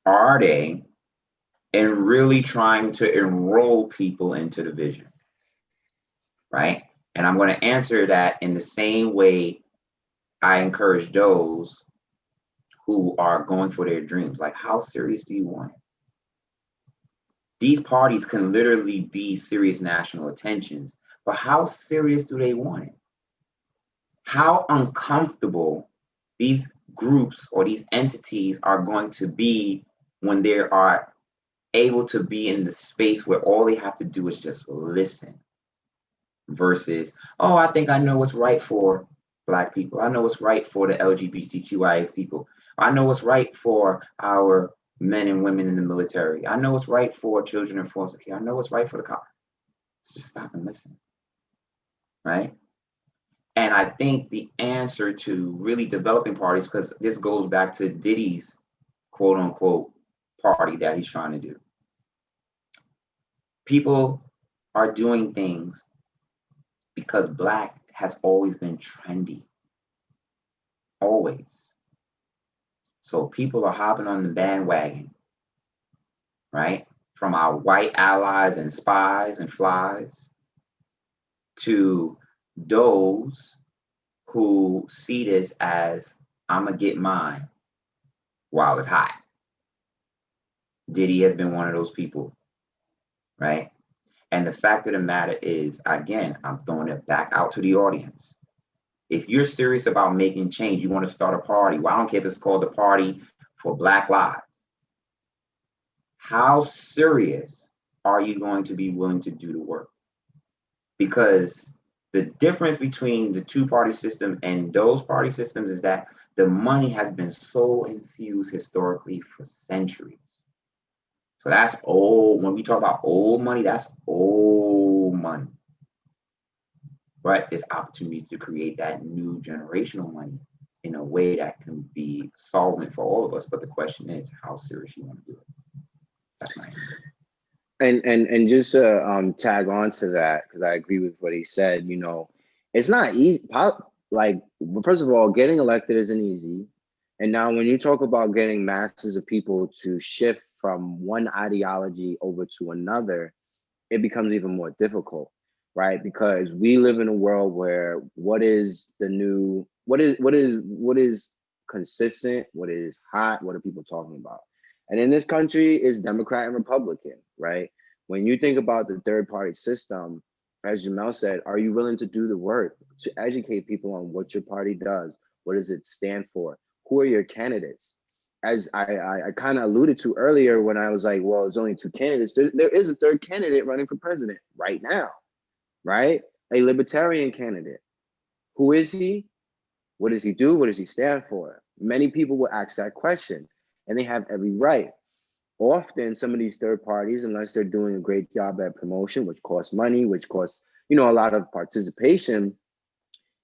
are they in really trying to enroll people into the vision, right? And I'm going to answer that in the same way I encourage those who are going for their dreams. Like, how serious do you want it? These parties can literally be serious national attentions, but how serious do they want it? How uncomfortable these groups or these entities are going to be when they are able to be in the space where all they have to do is just listen, versus, oh, I think I know what's right for Black people. I know what's right for the LGBTQIA people. I know what's right for our men and women in the military. I know what's right for children in foster care. I know what's right for the cops. Just stop and listen, right? And I think the answer to really developing parties, because this goes back to Diddy's quote unquote party that he's trying to do. People are doing things because Black has always been trendy. Always. So people are hopping on the bandwagon, right? From our white allies and spies and flies to those who see this as, I'm gonna get mine while it's hot. Diddy has been one of those people, right? And the fact of the matter is, again, I'm throwing it back out to the audience. If you're serious about making change, you want to start a party. Well, I don't care if it's called the Party for Black Lives. How serious are you going to be willing to do the work? Because the difference between the two-party system and those party systems is that the money has been so infused historically for centuries. So that's old. When we talk about old money, that's old money. But there's opportunities to create that new generational money in a way that can be solvent for all of us. But the question is, how serious you want to do it? That's my answer. And just to tag on to that, because I agree with what he said, you know, it's not easy. Like, first of all, getting elected isn't easy. And now when you talk about getting masses of people to shift from one ideology over to another, it becomes even more difficult, right? Because we live in a world where what is consistent, what is hot, what are people talking about? And in this country is Democrat and Republican, right? When you think about the third party system, as Jamel said, are you willing to do the work to educate people on what your party does? What does it stand for? Who are your candidates? As I kind of alluded to earlier when I was like, well, there's only two candidates. There is a third candidate running for president right now, right? A libertarian candidate. Who is he? What does he do? What does he stand for? Many people will ask that question, and they have every right. Often, some of these third parties, unless they're doing a great job at promotion, which costs money, which costs, you know, a lot of participation,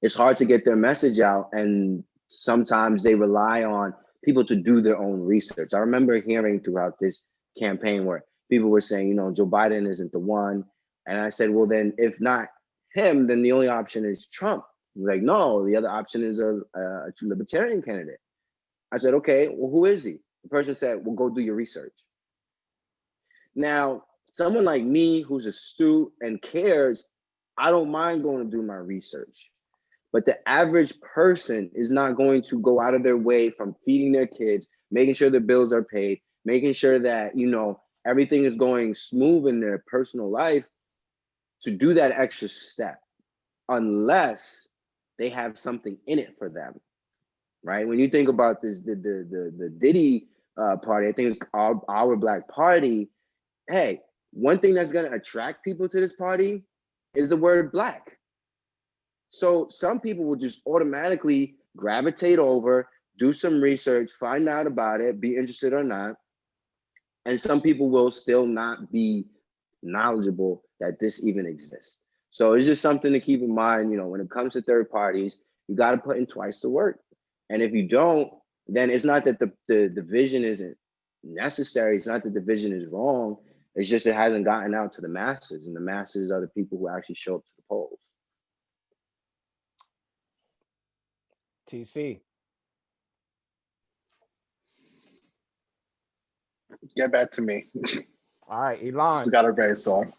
it's hard to get their message out. And sometimes they rely on people to do their own research. I remember hearing throughout this campaign where people were saying, you know, Joe Biden isn't the one. And I said, well, then if not him, then the only option is Trump. Like, no, the other option is a libertarian candidate. I said, okay, well, who is he? The person said, well, go do your research. Now, someone like me who's astute and cares, I don't mind going to do my research. But the average person is not going to go out of their way from feeding their kids, making sure their bills are paid, making sure that, you know, everything is going smooth in their personal life, to do that extra step, unless they have something in it for them. right? When you think about this, the Diddy party, I think it's our Black Party. Hey, one thing that's gonna attract people to this party is the word Black. So some people will just automatically gravitate over, do some research, find out about it, be interested or not. And some people will still not be knowledgeable that this even exists. So it's just something to keep in mind, when it comes to third parties, you got to put in twice the work. And if you don't, then it's not that the vision isn't necessary. It's not that the vision is wrong. It's just it hasn't gotten out to the masses, and the masses are the people who actually show up to the polls. TC. Get back to me. All right, Just Elon. got a race on.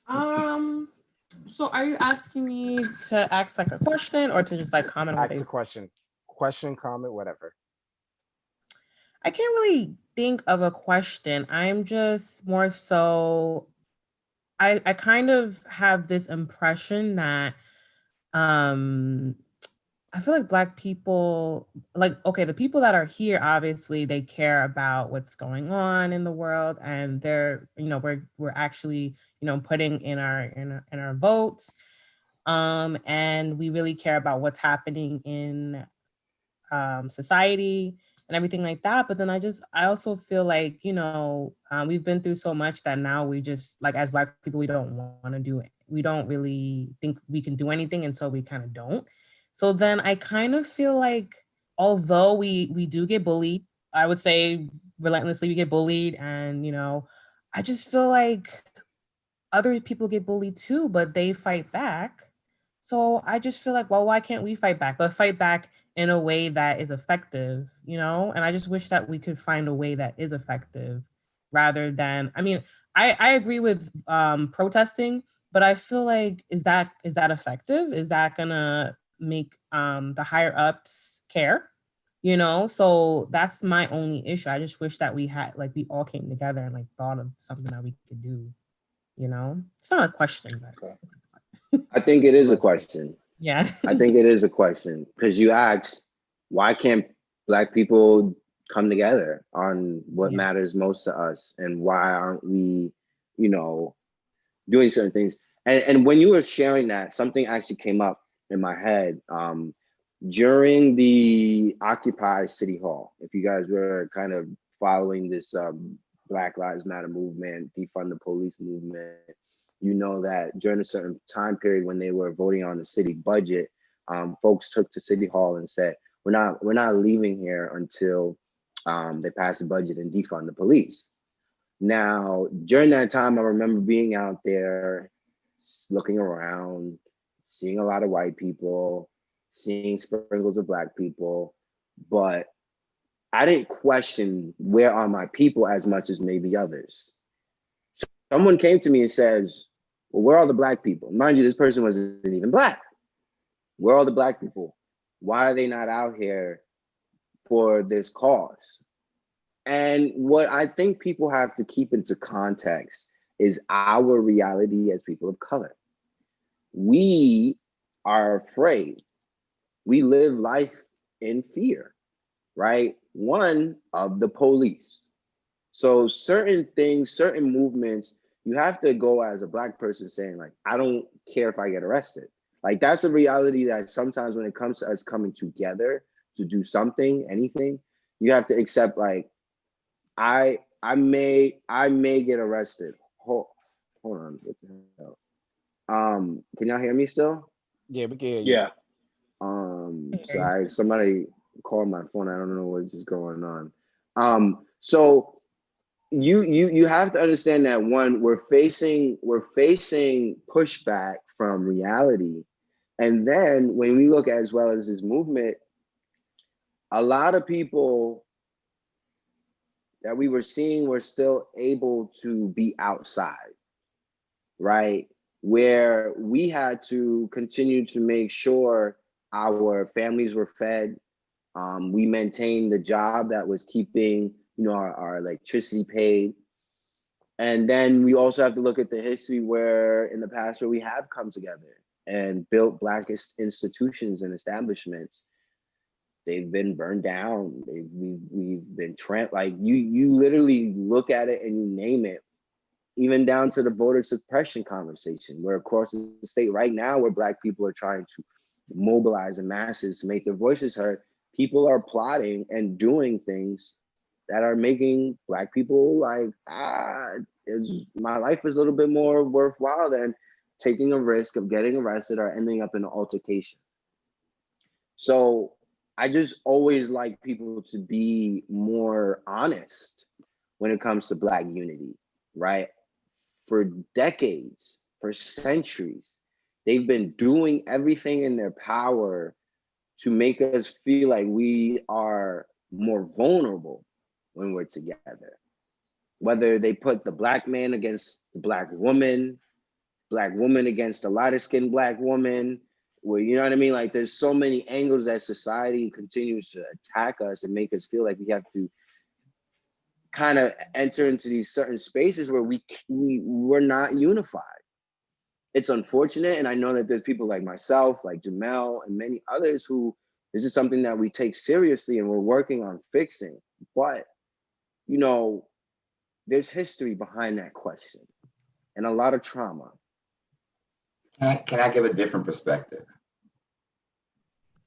Um, so are you asking me to ask like a question or to just like comment on what Ask they a question. Question, comment, whatever. I can't really think of a question. I'm just more so I kind of have this impression that um I feel like Black people, like, okay, the people that are here, obviously they care about what's going on in the world, and they're, we're actually, putting in our votes, and we really care about what's happening in society and everything like that. But then I also feel like, we've been through so much that now we just, like, as Black people, we don't want to do it. We don't really think we can do anything. And so we kind of don't. So then I kind of feel like, although we do get bullied, I would say relentlessly we get bullied. And, I just feel like other people get bullied too, but they fight back. So I just feel like, well, why can't we fight back? But fight back in a way that is effective, And I just wish that we could find a way that is effective rather than, I mean, I agree with protesting, but I feel like, is that effective? Is that gonna make the higher ups care? So that's my only issue. I just wish that we all came together and like thought of something that we could do. It's not a question, but Okay. I think it is a Interesting. question. yeah. I think it is a question because you asked, why can't Black people come together on what Yeah. matters most to us, and why aren't we, you know, doing certain things? And when you were sharing that, something actually came up in my head during the Occupy City Hall. If you guys were kind of following this Black Lives Matter movement, defund the police movement, you know that during a certain time period when they were voting on the city budget, folks took to City Hall and said, "We're not leaving here until they pass the budget and defund the police." Now, during that time, I remember being out there, looking around, seeing a lot of white people, seeing sprinkles of Black people, but I didn't question where are my people as much as maybe others. Someone came to me and says, "Well, where are the Black people?" Mind you, this person wasn't even Black. Where are the Black people? Why are they not out here for this cause? And what I think people have to keep into context is our reality as people of color. We are afraid. We live life in fear, right? One, of the police. So certain things, certain movements, you have to go as a Black person saying, like, I don't care if I get arrested. Like, that's a reality that sometimes when it comes to us coming together to do something, anything, you have to accept, like, I may get arrested. Hold on, what the hell? Can y'all hear me still? Yeah, we can hear you. Yeah. Sorry, somebody called my phone. I don't know what's just going on. So you have to understand that, one, we're facing pushback from reality, and then when we look at, as well as this movement, a lot of people that we were seeing were still able to be outside, right? Where we had to continue to make sure our families were fed. We maintained the job that was keeping, our electricity paid. And then we also have to look at the history where in the past where we have come together and built Black institutions and establishments. they've been burned down. We've been like you literally look at it and you name it, even down to the voter suppression conversation, where across the state right now, where Black people are trying to mobilize the masses to make their voices heard, people are plotting and doing things that are making Black people like, my life is a little bit more worthwhile than taking a risk of getting arrested or ending up in an altercation. So I just always like people to be more honest when it comes to Black unity, right? For decades, for centuries, they've been doing everything in their power to make us feel like we are more vulnerable when we're together. Whether they put the Black man against the Black woman against the lighter skinned Black woman, where, you know what I mean? Like, there's so many angles that society continues to attack us and make us feel like we have to kind of enter into these certain spaces where we're not unified. It's unfortunate, and I know that there's people like myself, like Jamel, and many others who this is something that we take seriously and we're working on fixing. But, you know, there's history behind that question and a lot of trauma. Can I give a different perspective?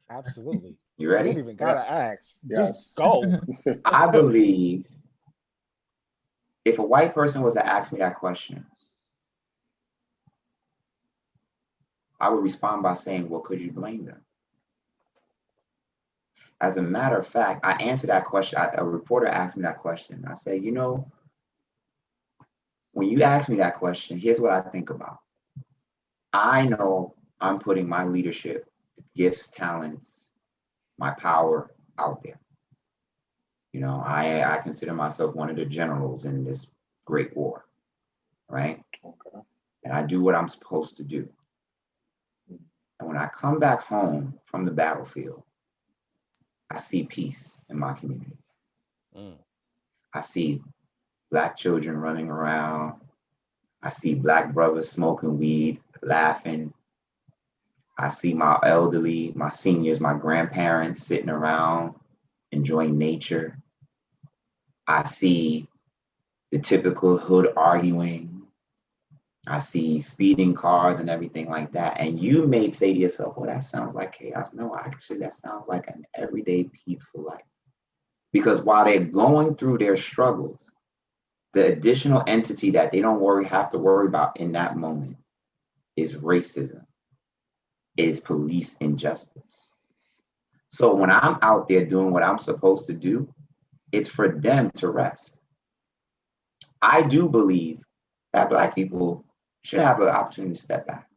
Absolutely. You You ready? don't even gotta Yes. ask. Yes. Just go. I believe if a white person was to ask me that question, I would respond by saying, well, could you blame them? As a matter of fact, I answered that question. A reporter asked me that question. I said, you know, when you ask me that question, here's what I think about. I know I'm putting my leadership, gifts, talents, my power out there. You know, I consider myself one of the generals in this great war, right? Okay. And I do what I'm supposed to do. And when I come back home from the battlefield, I see peace in my community. I see Black children running around. I see Black brothers smoking weed, laughing. I see my elderly, my seniors, my grandparents sitting around enjoying nature. I see the typical hood arguing. I see speeding cars and everything like that. And you may say to yourself, well, that sounds like chaos. No, actually, that sounds like an everyday peaceful life. Because while they're going through their struggles, the additional entity that they don't have to worry about in that moment is racism, is police injustice. So when I'm out there doing what I'm supposed to do, it's for them to rest. I do believe that Black people should have an opportunity to step back.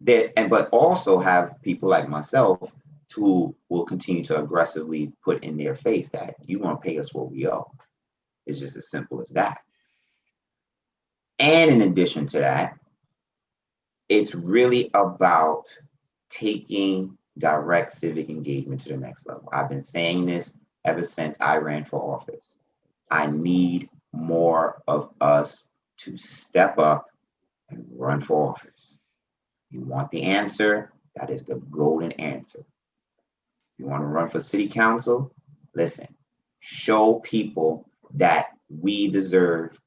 But also have people like myself who will continue to aggressively put in their face that you want to pay us what we owe. It's just as simple as that. And in addition to that, it's really about taking direct civic engagement to the next level. I've been saying this ever since I ran for office. I need more of us to step up and run for office. You want the answer? That is the golden answer. You want to run for city council? Listen, show people that we deserve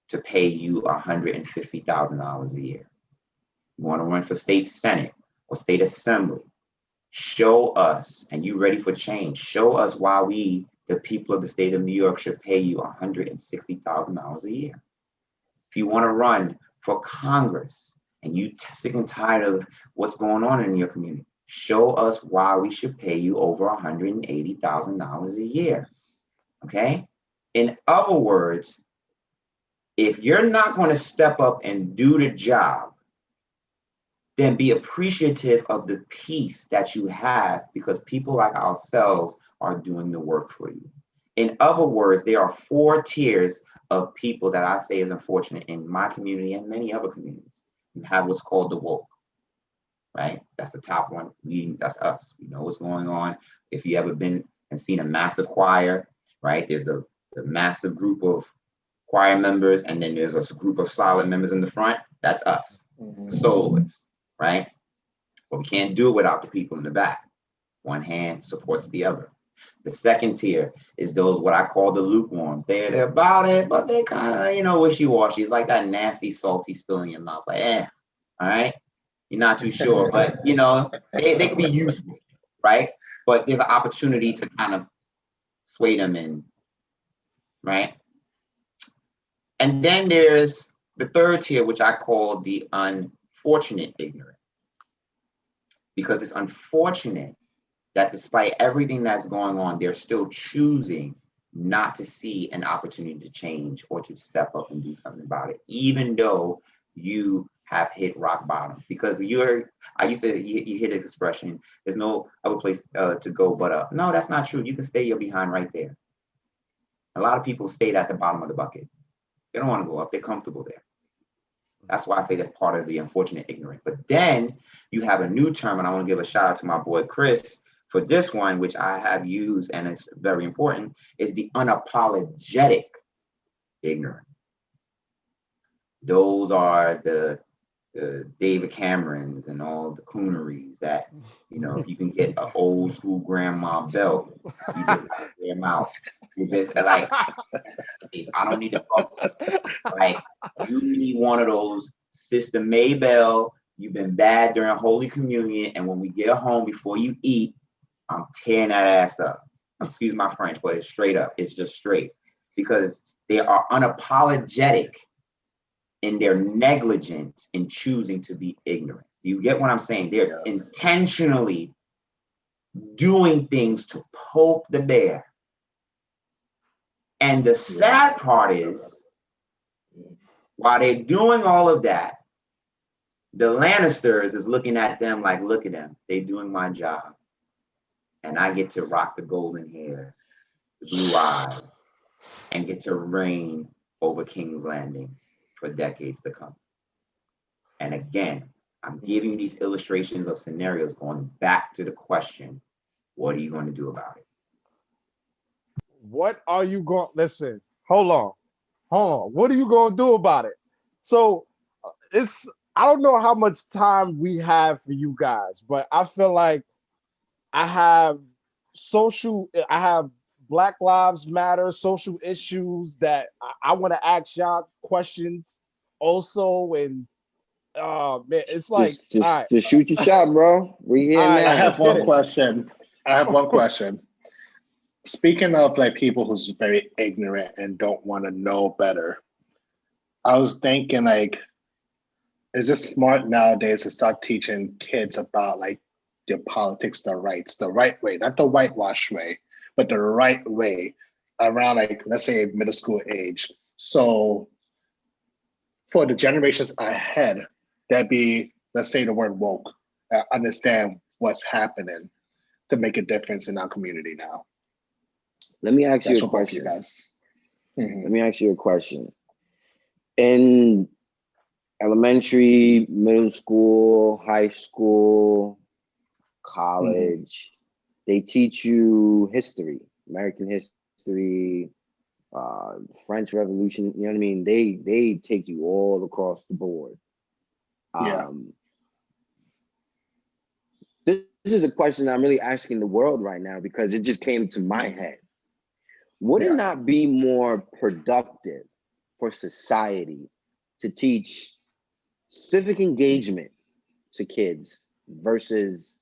to pay you $150,000 a year. You want to run for state senate or state assembly? Show us, and you ready for change, show us why we, the people of the state of New York, should pay you $160,000 a year. If you want to run for Congress and you sick and tired of what's going on in your community, show us why we should pay you over $180,000 a year. Okay? In other words, if you're not going to step up and do the job, then be appreciative of the peace that you have, because people like ourselves are doing the work for you. In other words, there are 4 tiers of people that I say is unfortunate in my community and many other communities. You have what's called the woke, right? That's the top one. That's us. We know what's going on. If you ever been and seen a massive choir, right? There's the massive group of choir members, and then there's a group of solid members in the front. That's us, the soloists, right? But we can't do it without the people in the back. One hand supports the other. The second tier is those what I call the lukewarms. They're about it, but they kind of, wishy-washy. It's like that nasty, salty spill in your mouth. Like, all right. You're not too sure, but they can be useful, right? But there's an opportunity to kind of sway them in, right? And then there's the third tier, which I call the unfortunate ignorant. Because it's unfortunate that despite everything that's going on, they're still choosing not to see an opportunity to change or to step up and do something about it, even though you have hit rock bottom. Because I used to, you hear this expression, there's no other place to go but up. No, that's not true. You can stay your behind right there. A lot of people stayed at the bottom of the bucket. They don't want to go up. They're comfortable there. That's why I say that's part of the unfortunate ignorant. But then you have a new term, and I want to give a shout out to my boy Chris for this one, which I have used, and it's very important, is the unapologetic ignorant. Those are the David Camerons and all the cooneries that, if you can get an old school grandma belt, you just gotta wear them out. It's just like, I don't need to talk to you. Like, you need one of those Sister Maybell, you've been bad during Holy Communion, and when we get home before you eat, I'm tearing that ass up. Excuse my French, but it's straight up. It's just straight. Because they are unapologetic in their negligence in choosing to be ignorant. You get what I'm saying? They're intentionally doing things to poke the bear. And the sad part is, while they're doing all of that, the Lannisters is looking at them like, look at them, they're doing my job. And I get to rock the golden hair, the blue eyes, and get to reign over King's Landing for decades to come. And again, I'm giving these illustrations of scenarios going back to the question, what are you going to do about it? What are you going, listen, hold on. What are you going to do about it? So I don't know how much time we have for you guys, but I feel like I have Black Lives Matter social issues that I want to ask y'all questions also. And man, it's like, just shoot your shot, bro. We here now. I have one question. Speaking of like people who's very ignorant and don't want to know better, I was thinking like, is it smart nowadays to start teaching kids about like the politics, the right way, not the whitewash way, but the right way around like, let's say middle school age. So for the generations ahead, that'd be, let's say the word woke, understand what's happening to make a difference in our community now. Let me ask you a question. Let me ask you a question. In elementary, middle school, high school, college, they teach you history, American history, French Revolution. You know what I mean? They take you all across the board. This is a question I'm really asking the world right now because it just came to my head. Would it not be more productive for society to teach civic engagement to kids versus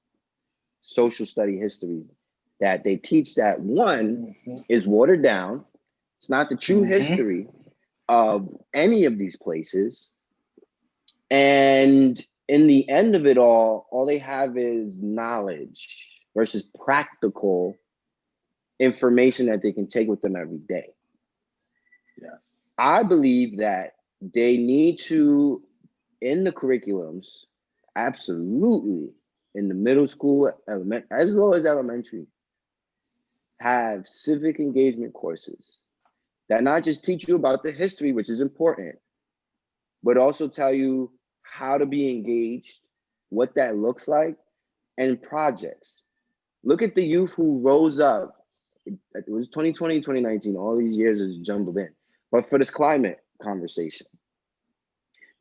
social study history? That they teach that one is watered down. It's not the true history of any of these places. And in the end of it all they have is knowledge versus practical information that they can take with them every day. Yes. I believe that they need to, in the curriculums, absolutely, in the middle school, as well as elementary, have civic engagement courses that not just teach you about the history, which is important, but also tell you how to be engaged, what that looks like, and projects. Look at the youth who rose up. It was 2020, 2019, all these years is jumbled in. But for this climate conversation,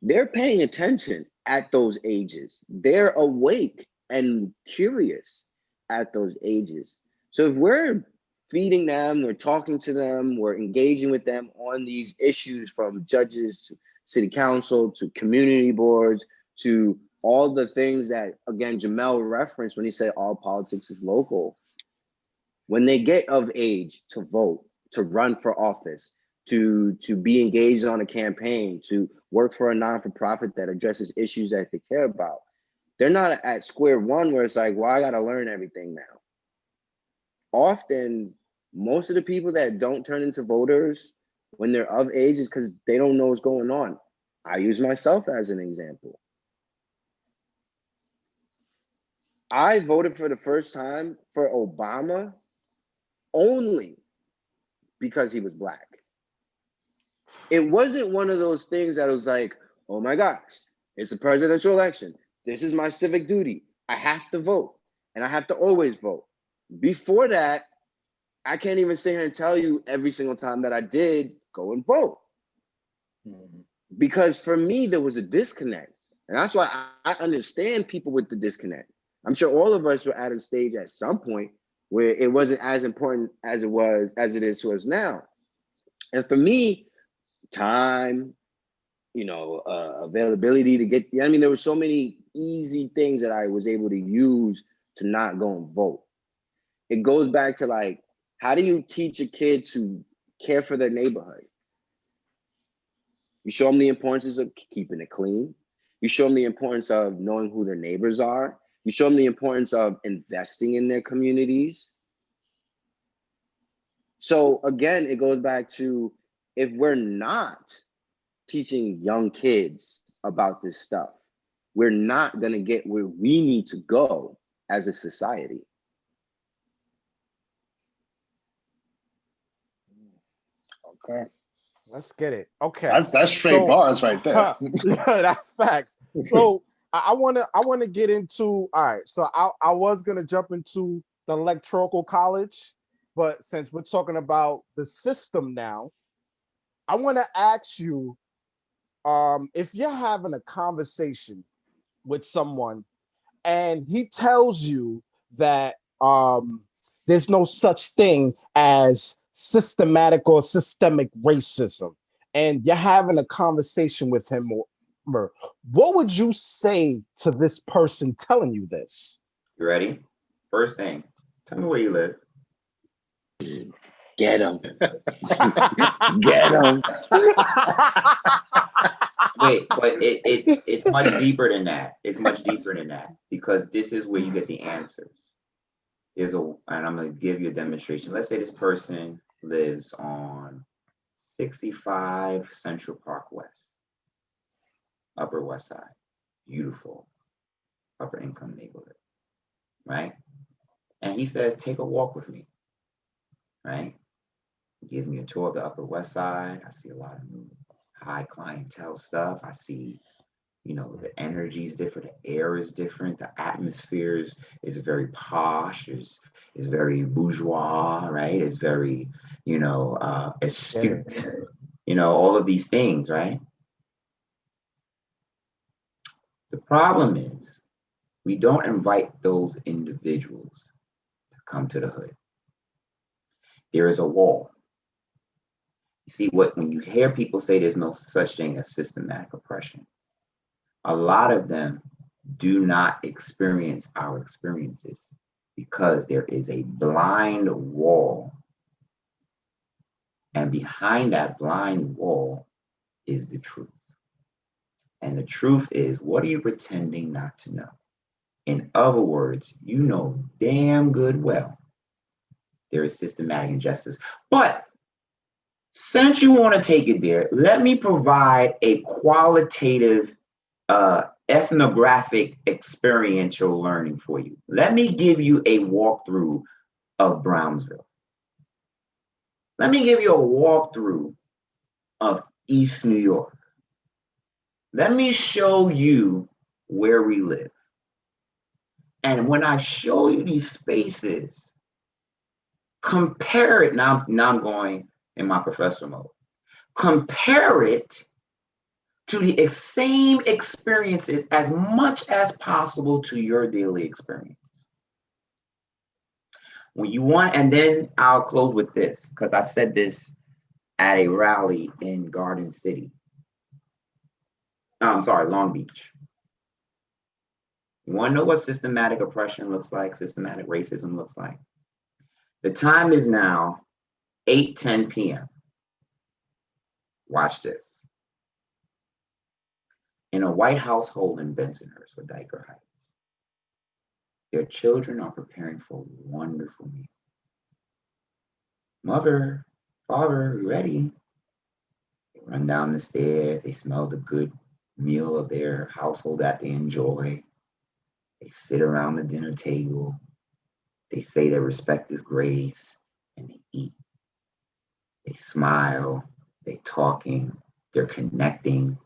they're paying attention at those ages. They're awake and curious at those ages. So if we're feeding them, we're talking to them, we're engaging with them on these issues, from judges to city council to community boards to all the things that, again, Jamel referenced when he said all politics is local. When they get of age to vote, to run for office, to be engaged on a campaign, to work for a non-for-profit that addresses issues that they care about, they're not at square one where it's like, well, I got to learn everything now. Often, most of the people that don't turn into voters when they're of age is because they don't know what's going on. I use myself as an example. I voted for the first time for Obama only because he was Black. It wasn't one of those things that was like, oh my gosh, it's a presidential election. This is my civic duty. I have to vote, and I have to always vote. Before that, I can't even sit here and tell you every single time that I did go and vote. Because for me, there was a disconnect. And that's why I understand people with the disconnect. I'm sure all of us were at a stage at some point where it wasn't as important as it is to us now. And for me, time, availability to get, I mean, there were so many easy things that I was able to use to not go and vote. It goes back to like, how do you teach a kid to care for their neighborhood? You show them the importance of keeping it clean. You show them the importance of knowing who their neighbors are. You show them the importance of investing in their communities. So again, it goes back to, if we're not teaching young kids about this stuff, we're not going to get where we need to go as a society. Okay. Let's get it. Okay. That's straight bars right there. Yeah, that's facts. So I wanna get into, all right. So I was gonna jump into the electoral college, but since we're talking about the system now, I want to ask you, if you're having a conversation with someone and he tells you that there's no such thing as systematic or systemic racism, and you're having a conversation with him, or what would you say to this person telling you this? You ready? First thing, tell me where you live. Get him. Get him. Wait, but it's much deeper than that. It's much deeper than that, because this is where you get the answers. And I'm gonna give you a demonstration. Let's say this person lives on 65 Central Park West, Upper West Side. Beautiful, upper income neighborhood, right? And he says, take a walk with me, right? He gives me a tour of the Upper West Side. I see a lot of new high clientele stuff. I see, the energy is different, the air is different, the atmosphere is very posh, is very bourgeois, right? It's very, astute, all of these things, right? The problem is we don't invite those individuals to come to the hood. There is a wall. You see, when you hear people say there's no such thing as systematic oppression, a lot of them do not experience our experiences because there is a blind wall. And behind that blind wall is the truth. And the truth is, what are you pretending not to know? In other words, you know damn good well there is systematic injustice. But since you want to take it there, let me provide a qualitative ethnographic experiential learning for you. Let me give you a walkthrough of Brownsville. Let me give you a walkthrough of East New York. Let me show you where we live. And when I show you these spaces, compare it. Now I'm going in my professor mode. Compare it to the same experiences as much as possible to your daily experience. When you want, and then I'll close with this, because I said this at a rally in Garden City. I'm sorry, Long Beach. You want to know what systematic oppression looks like, systematic racism looks like? The time is now 8:10 p.m. Watch this. In a white household in Bensonhurst or Dyker Heights, their children are preparing for a wonderful meal. Mother, father, you ready? They run down the stairs, they smell the good meal of their household that they enjoy. They sit around the dinner table, they say their respective grace, and they eat. They smile, they're talking, they're connecting,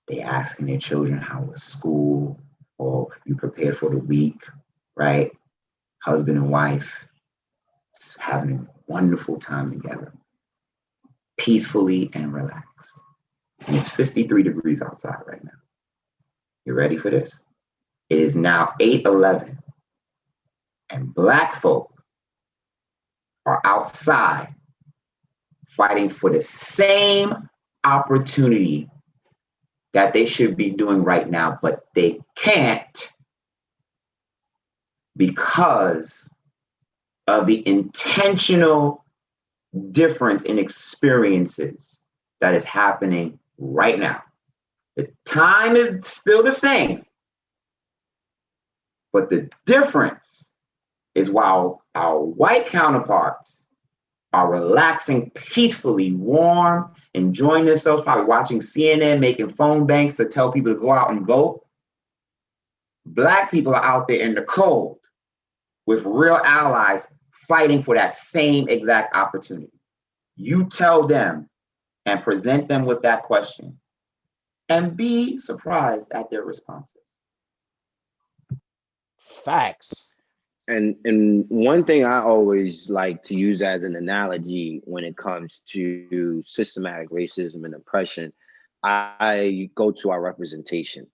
they asking their children how was school, or you prepared for the week, right? Husband and wife having a wonderful time together, peacefully and relaxed. And it's 53 degrees outside right now. You ready for this? It is now 8:11, and Black folk are outside fighting for the same opportunity that they should be doing right now, but they can't because of the intentional difference in experiences that is happening right now. The time is still the same, but the difference is while our white counterparts are relaxing peacefully, warm, enjoying themselves, probably watching CNN, making phone banks to tell people to go out and vote, Black people are out there in the cold with real allies fighting for that same exact opportunity. You tell them and present them with that question and be surprised at their responses. Facts. And one thing I always like to use as an analogy when it comes to systematic racism and oppression, I go to our representation.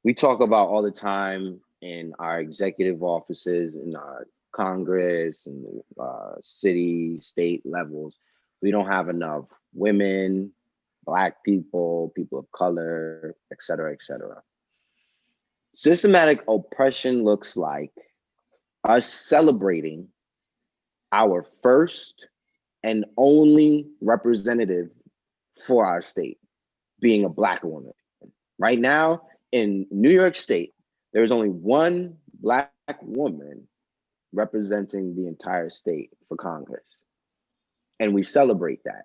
We talk about all the time in our executive offices, in our Congress and city, state levels, we don't have enough women, Black people, people of color, et cetera, et cetera. Systematic oppression looks like us celebrating our first and only representative for our state being a Black woman. Right now in New York State, there's only one Black woman representing the entire state for Congress. And we celebrate that.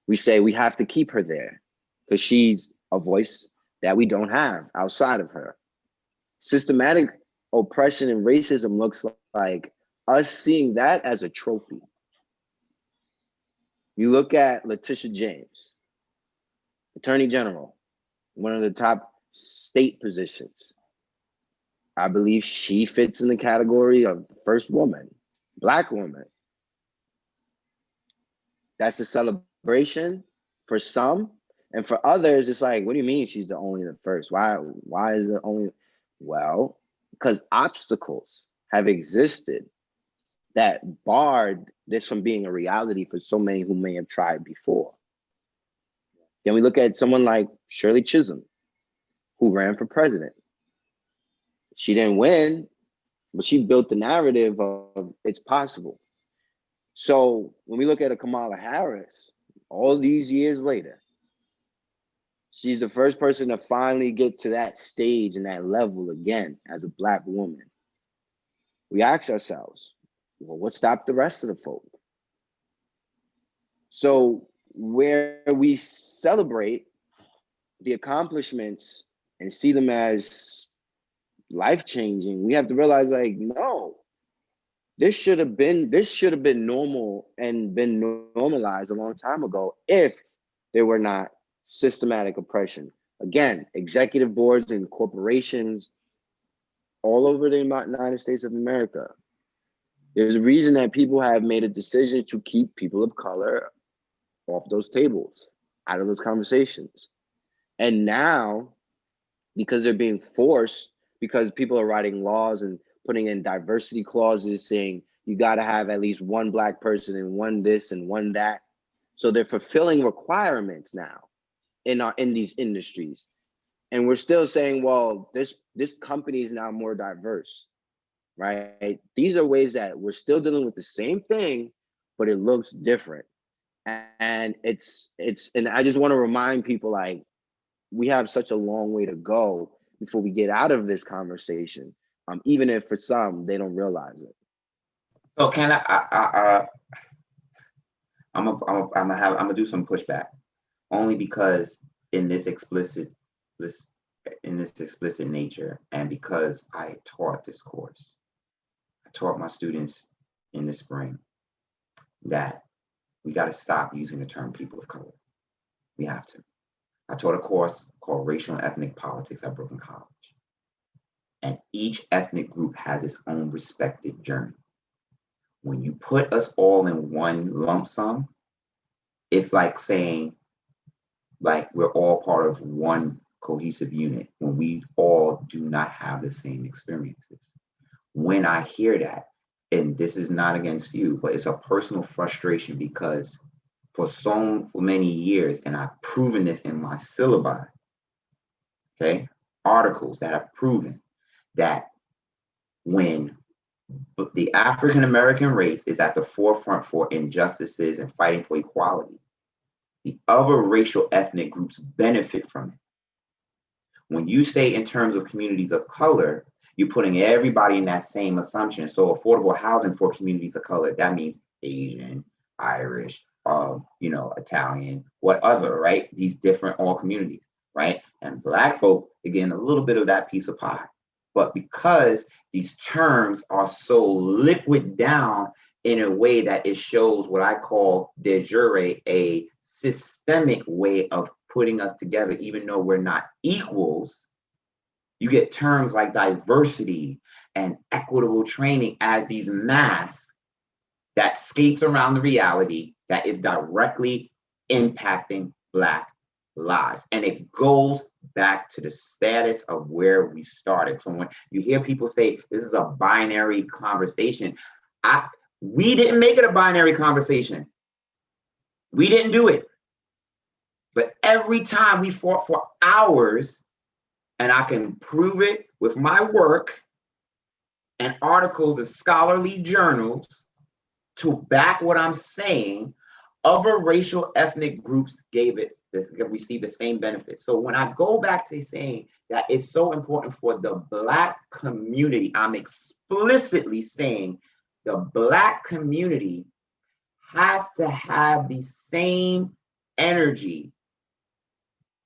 We say we have to keep her there because she's a voice that we don't have outside of her. Systematic oppression and racism looks like us seeing that as a trophy. You look at Letitia James, Attorney General, one of the top state positions. I believe she fits in the category of first woman, Black woman. That's a celebration for some, and for others, it's like, what do you mean she's the only the first? Why is it only? Well, because obstacles have existed that barred this from being a reality for so many who may have tried before. Then we look at someone like Shirley Chisholm, who ran for president. She didn't win, but she built the narrative of it's possible. So when we look at a Kamala Harris, all these years later, she's the first person to finally get to that stage and that level again as a Black woman. We ask ourselves, well, what stopped the rest of the folk? So where we celebrate the accomplishments and see them as life-changing, we have to realize, like, no, this should have been normal and been normalized a long time ago if there were not systematic oppression. Again, executive boards and corporations all over the United States of America. There's a reason that people have made a decision to keep people of color off those tables, out of those conversations. And now, because they're being forced, because people are writing laws and putting in diversity clauses saying you got to have at least one Black person and one this and one that. So they're fulfilling requirements now in these industries. And we're still saying, well, this company is now more diverse, right? These are ways that we're still dealing with the same thing, but it looks different. And and I just want to remind people, like, we have such a long way to go before we get out of this conversation, even if for some they don't realize it. So can I'm gonna do some pushback, only because in this explicit nature, and because I taught this course, I taught my students in the spring that we got to stop using the term people of color. We have to. I taught a course called Racial and Ethnic Politics at Brooklyn College. And each ethnic group has its own respective journey. When you put us all in one lump sum, it's like saying, like, we're all part of one cohesive unit when we all do not have the same experiences. When I hear that, and this is not against you, but it's a personal frustration, because for so many years, and I've proven this in my syllabi, okay, articles that have proven that when the African American race is at the forefront for injustices and fighting for equality, the other racial ethnic groups benefit from it. When you say in terms of communities of color, you're putting everybody in that same assumption. So affordable housing for communities of color, that means Asian, Irish, Italian, what other, right? These different all communities, right? And Black folk, again, a little bit of that piece of pie. But because these terms are so liquid down in a way that it shows what I call de jure a systemic way of putting us together, even though we're not equals, you get terms like diversity and equitable training as these masks that skates around the reality that is directly impacting Black lives. And it goes back to the status of where we started. So when you hear people say this is a binary conversation, we didn't make it a binary conversation. We didn't do it. But every time we fought for hours, and I can prove it with my work and articles and scholarly journals to back what I'm saying, other racial ethnic groups received the same benefit. So when I go back to saying that it's so important for the Black community, I'm explicitly saying the Black community has to have the same energy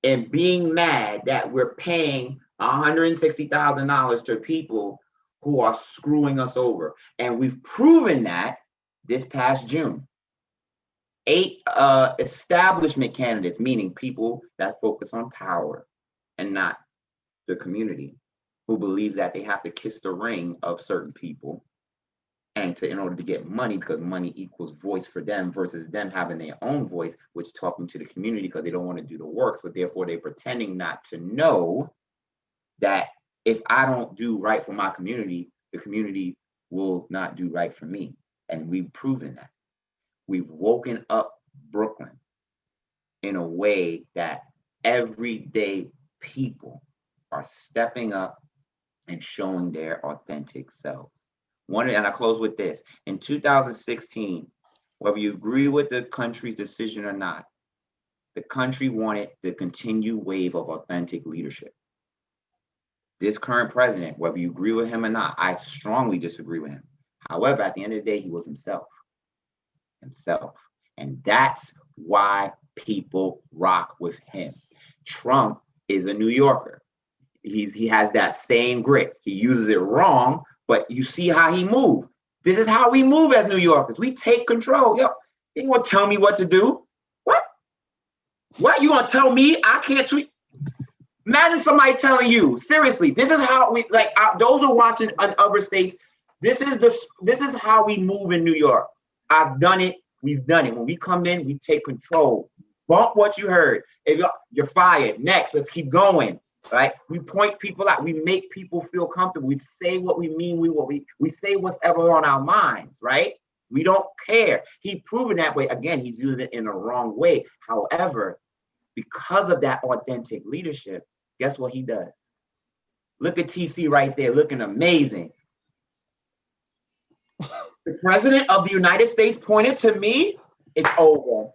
and being mad that we're paying $160,000 to people who are screwing us over. And we've proven that this past June. 8 establishment candidates, meaning people that focus on power and not the community, who believe that they have to kiss the ring of certain people in order to get money, because money equals voice for them, versus them having their own voice, which talking to the community because they don't want to do the work. So therefore they're pretending not to know that if I don't do right for my community, the community will not do right for me. And we've proven that. We've woken up Brooklyn in a way that everyday people are stepping up and showing their authentic selves. And I close with this. In 2016, whether you agree with the country's decision or not, the country wanted the continued wave of authentic leadership. This current president, whether you agree with him or not, I strongly disagree with him. However, at the end of the day, he was himself. And that's why people rock with him. Trump is a New Yorker. He has that same grit. He uses it wrong, but you see how he moves. This is how we move as New Yorkers. We take control. Yo, you ain't gonna tell me what to do. What? You gonna tell me I can't tweet? Imagine somebody telling you, seriously, this is how we, like, those who are watching in other states, this is how we move in New York. I've done it. We've done it. When we come in, we take control. Bump what you heard. If you're fired, next, let's keep going. right? We point people out. We make people feel comfortable. We say what we mean. We say what's ever on our minds, right? We don't care. He's proven that way. Again, he's using it in the wrong way. However, because of that authentic leadership, guess what he does? Look at TC right there, looking amazing. The president of the United States pointed to me. It's over.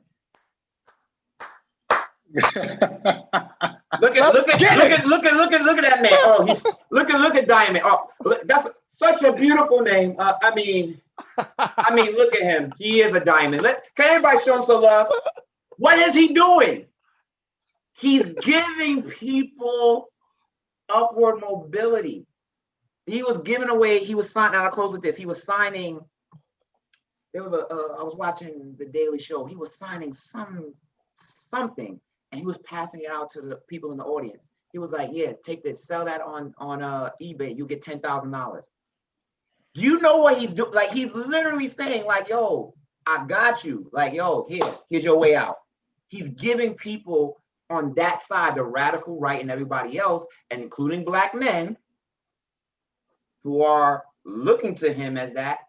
Look at that man. Oh, he's look at Diamond. Oh, that's such a beautiful name. I mean, look at him. He is a diamond. Can everybody show him some love? What is he doing? He's giving people upward mobility. He was giving away. He was signing. And I'll close with this. He was signing. There was I was watching the Daily Show. He was signing something. And he was passing it out to the people in the audience. He was like, yeah, take this, sell that on eBay. You get $10,000. Do you know what he's doing? Like, he's literally saying, like, yo, I got you. Like, yo, here's your way out. He's giving people on that side, the radical right and everybody else, and including Black men who are looking to him as that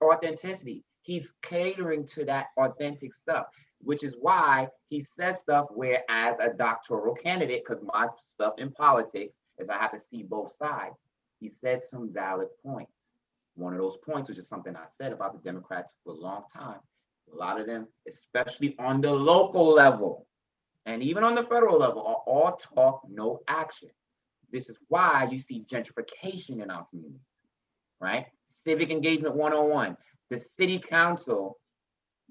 authenticity. He's catering to that authentic stuff, which is why he says stuff where, as a doctoral candidate, because my stuff in politics is I have to see both sides, he said some valid points. One of those points, which is something I said about the Democrats for a long time, a lot of them, especially on the local level and even on the federal level, are all talk, no action. This is why you see gentrification in our communities, right? Civic engagement 101. The city council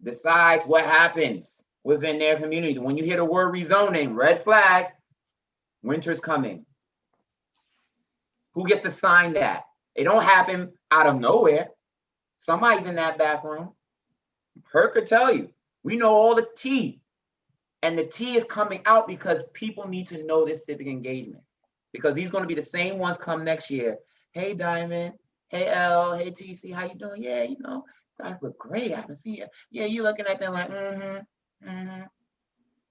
decides what happens within their community. When you hear the word rezoning, red flag, winter's coming. Who gets to sign that? It don't happen out of nowhere. Somebody's in that back room. Herc could tell you. We know all the tea. And the tea is coming out because people need to know this civic engagement. Because these are going to be the same ones come next year. Hey, Diamond. Hey, L. Hey, TC. How you doing? Yeah, you know, guys look great. I haven't seen you. Yeah, you looking at them like,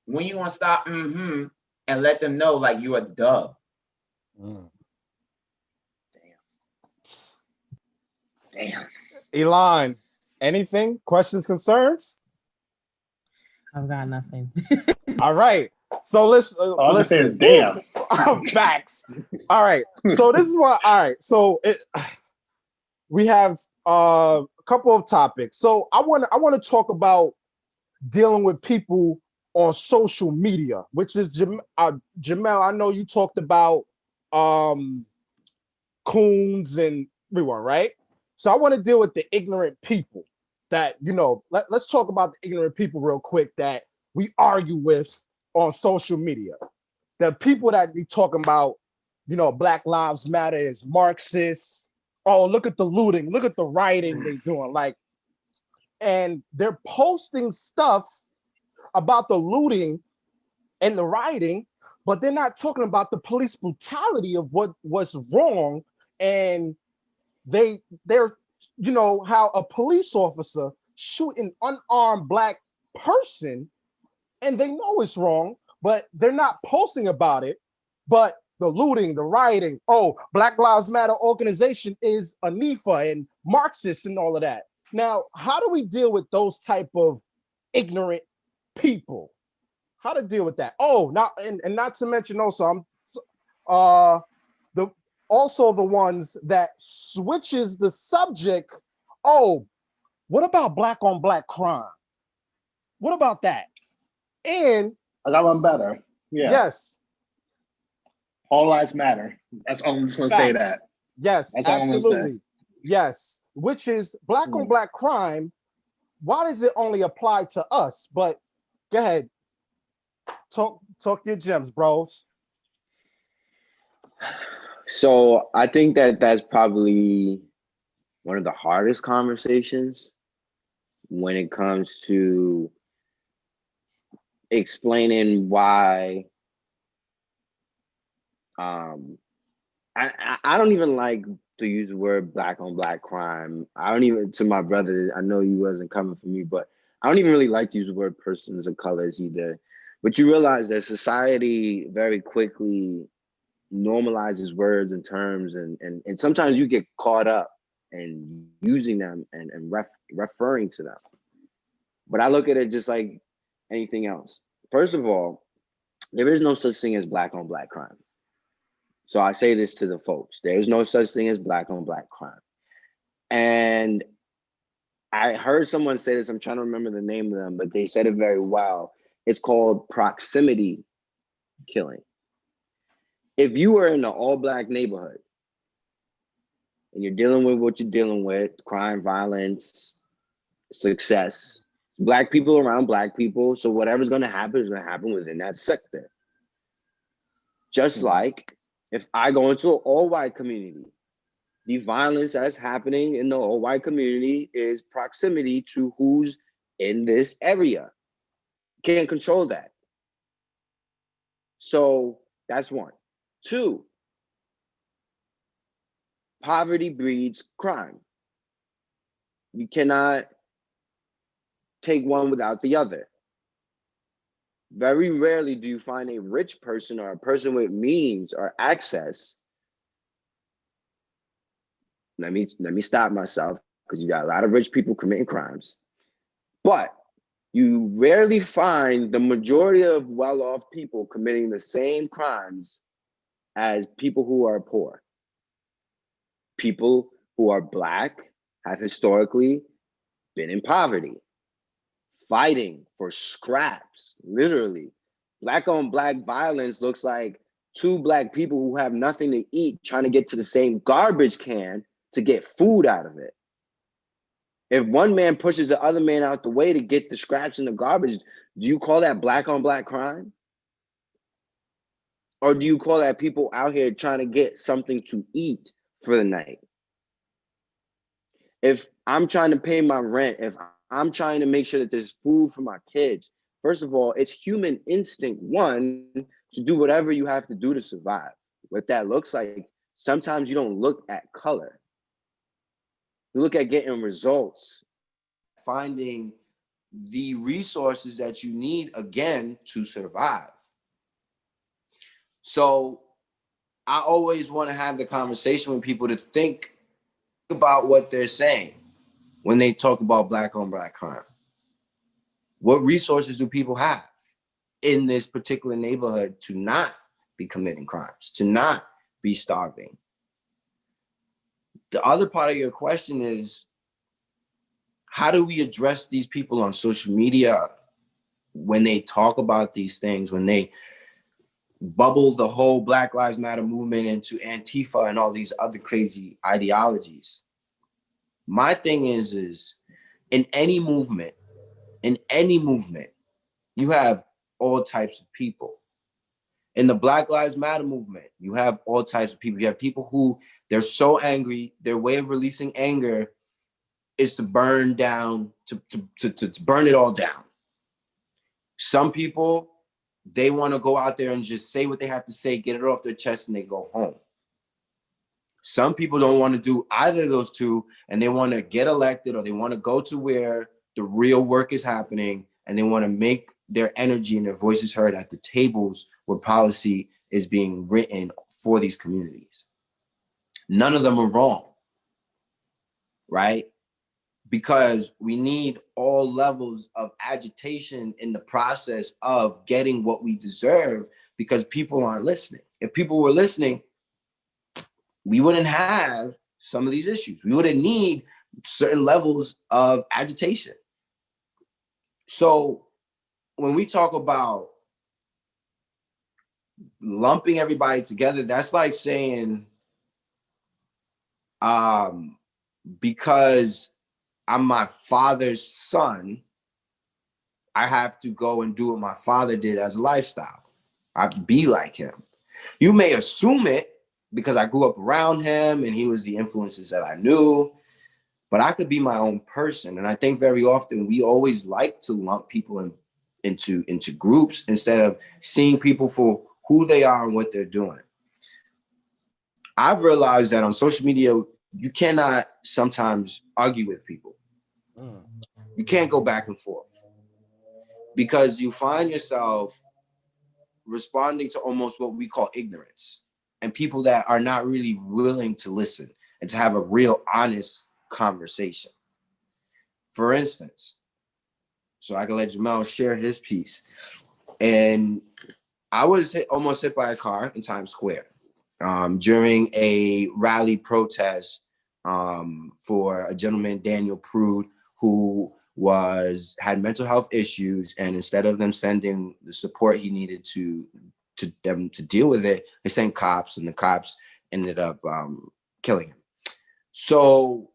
When you want to stop, and let them know like you're a dub. Damn. Elon, anything? Questions, concerns? I've got nothing. All right. So let's listen. Damn. Facts. All right. So this is what. All right. So we have a couple of topics. So I want to talk about dealing with people on social media, which is Jamel. I know you talked about coons and everyone, right? So I want to deal with the ignorant people that, you know, let's talk about the ignorant people real quick that we argue with on social media. The people that be talking about, you know, Black Lives Matter is Marxists. Oh, look at the looting. Look at the rioting they doing. Like, and they're posting stuff about the looting and the rioting, but they're not talking about the police brutality of what's wrong. And they're, you know, how a police officer shoot an unarmed Black person and they know it's wrong, but they're not posting about it. But the looting, the rioting, oh, Black Lives Matter organization is Anifa and Marxist and all of that. Now, how do we deal with those type of ignorant people? How to deal with that? Oh, not and not to mention also, the ones that switches the subject. Oh, what about Black on Black crime? What about that? And I got one better. Yeah. Yes. All lives matter. That's all I'm just gonna say that. Yes, that's absolutely. Yes, which is Black on Black crime. Why does it only apply to us? But go ahead. Talk your gems, bros. So I think that's probably one of the hardest conversations when it comes to explaining why I don't even like to use the word Black on Black crime. I don't even, to my brother, I know you wasn't coming for me, but I don't even really like to use the word persons of colors either. But you realize that society very quickly normalizes words and terms, and sometimes you get caught up in using them and referring to them. But I look at it just like anything else. First of all, there is no such thing as black on black crime. So I say this to the folks. There is no such thing as black on black crime. And I heard someone say this, I'm trying to remember the name of them, but they said it very well. It's called proximity killing. If you are in an all black neighborhood and you're dealing with what you're dealing with, crime, violence, success, black people around black people, so whatever's going to happen is going to happen within that sector. Just like if I go into an all white community, the violence that's happening in the all white community is proximity to who's in this area. Can't control that. So that's one. Two, poverty breeds crime. You cannot take one without the other. Very rarely do you find a rich person or a person with means or access. Let me stop myself, because you got a lot of rich people committing crimes. But you rarely find the majority of well-off people committing the same crimes as people who are poor. People who are black have historically been in poverty, fighting for scraps, literally. Black on black violence looks like two black people who have nothing to eat trying to get to the same garbage can to get food out of it. If one man pushes the other man out the way to get the scraps in the garbage, do you call that black on black crime? Or do you call that people out here trying to get something to eat for the night? If I'm trying to pay my rent, if I'm trying to make sure that there's food for my kids, first of all, it's human instinct, one, to do whatever you have to do to survive. What that looks like, sometimes you don't look at color. You look at getting results. Finding the resources that you need, again, to survive. So I always want to have the conversation with people to think about what they're saying when they talk about black on black crime. What resources do people have in this particular neighborhood to not be committing crimes, to not be starving? The other part of your question is, how do we address these people on social media when they talk about these things, when they bubble the whole Black Lives Matter movement into Antifa and all these other crazy ideologies? My thing is in any movement, you have all types of people. In the Black Lives Matter movement, you have all types of people. You have people who, they're so angry, their way of releasing anger is to burn down, to burn it all down. Some people, they want to go out there and just say what they have to say, get it off their chest, and they go home. Some people don't want to do either of those two, and they want to get elected, or they want to go to where the real work is happening, and they want to make their energy and their voices heard at the tables where policy is being written for these communities. None of them are wrong, right? Because we need all levels of agitation in the process of getting what we deserve, because people aren't listening. If people were listening, we wouldn't have some of these issues. We wouldn't need certain levels of agitation. So when we talk about lumping everybody together, that's like saying, because I'm my father's son, I have to go and do what my father did as a lifestyle. I'd be like him. You may assume it because I grew up around him and he was the influences that I knew, but I could be my own person. And I think very often we always like to lump people into groups instead of seeing people for who they are and what they're doing. I've realized that on social media, you cannot sometimes argue with people. You can't go back and forth, because you find yourself responding to almost what we call ignorance. and people that are not really willing to listen and to have a real honest conversation. For instance, so I can let Jamel share his piece. And I was almost hit by a car in Times Square during a rally protest for a gentleman, Daniel Prude, who had mental health issues, and instead of them sending the support he needed to them to deal with it, they sent cops, and the cops ended up killing him. So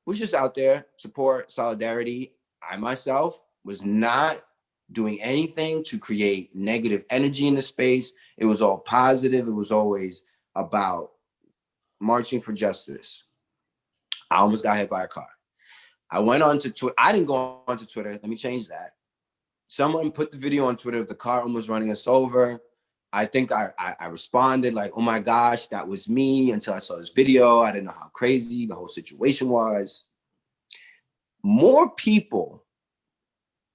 was just out there, support, solidarity. I myself was not doing anything to create negative energy in the space. It was all positive. It was always about marching for justice. I almost got hit by a car. I went on to Twitter. I didn't go on to Twitter. Let me change that. Someone put the video on Twitter of the car almost running us over. I think I responded like, oh my gosh, that was me, until I saw this video. I didn't know how crazy the whole situation was. More people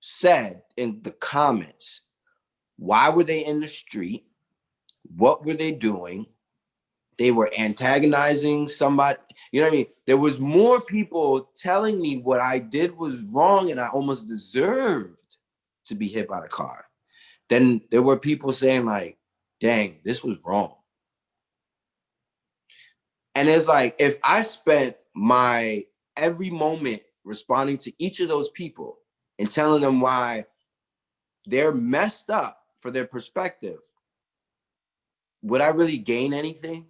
said in the comments, why were they in the street? What were they doing? They were antagonizing somebody. You know what I mean? There was more people telling me what I did was wrong and I almost deserved to be hit by the car. Then there were people saying like, dang, this was wrong. And it's like, if I spent my every moment responding to each of those people and telling them why they're messed up for their perspective, would I really gain anything?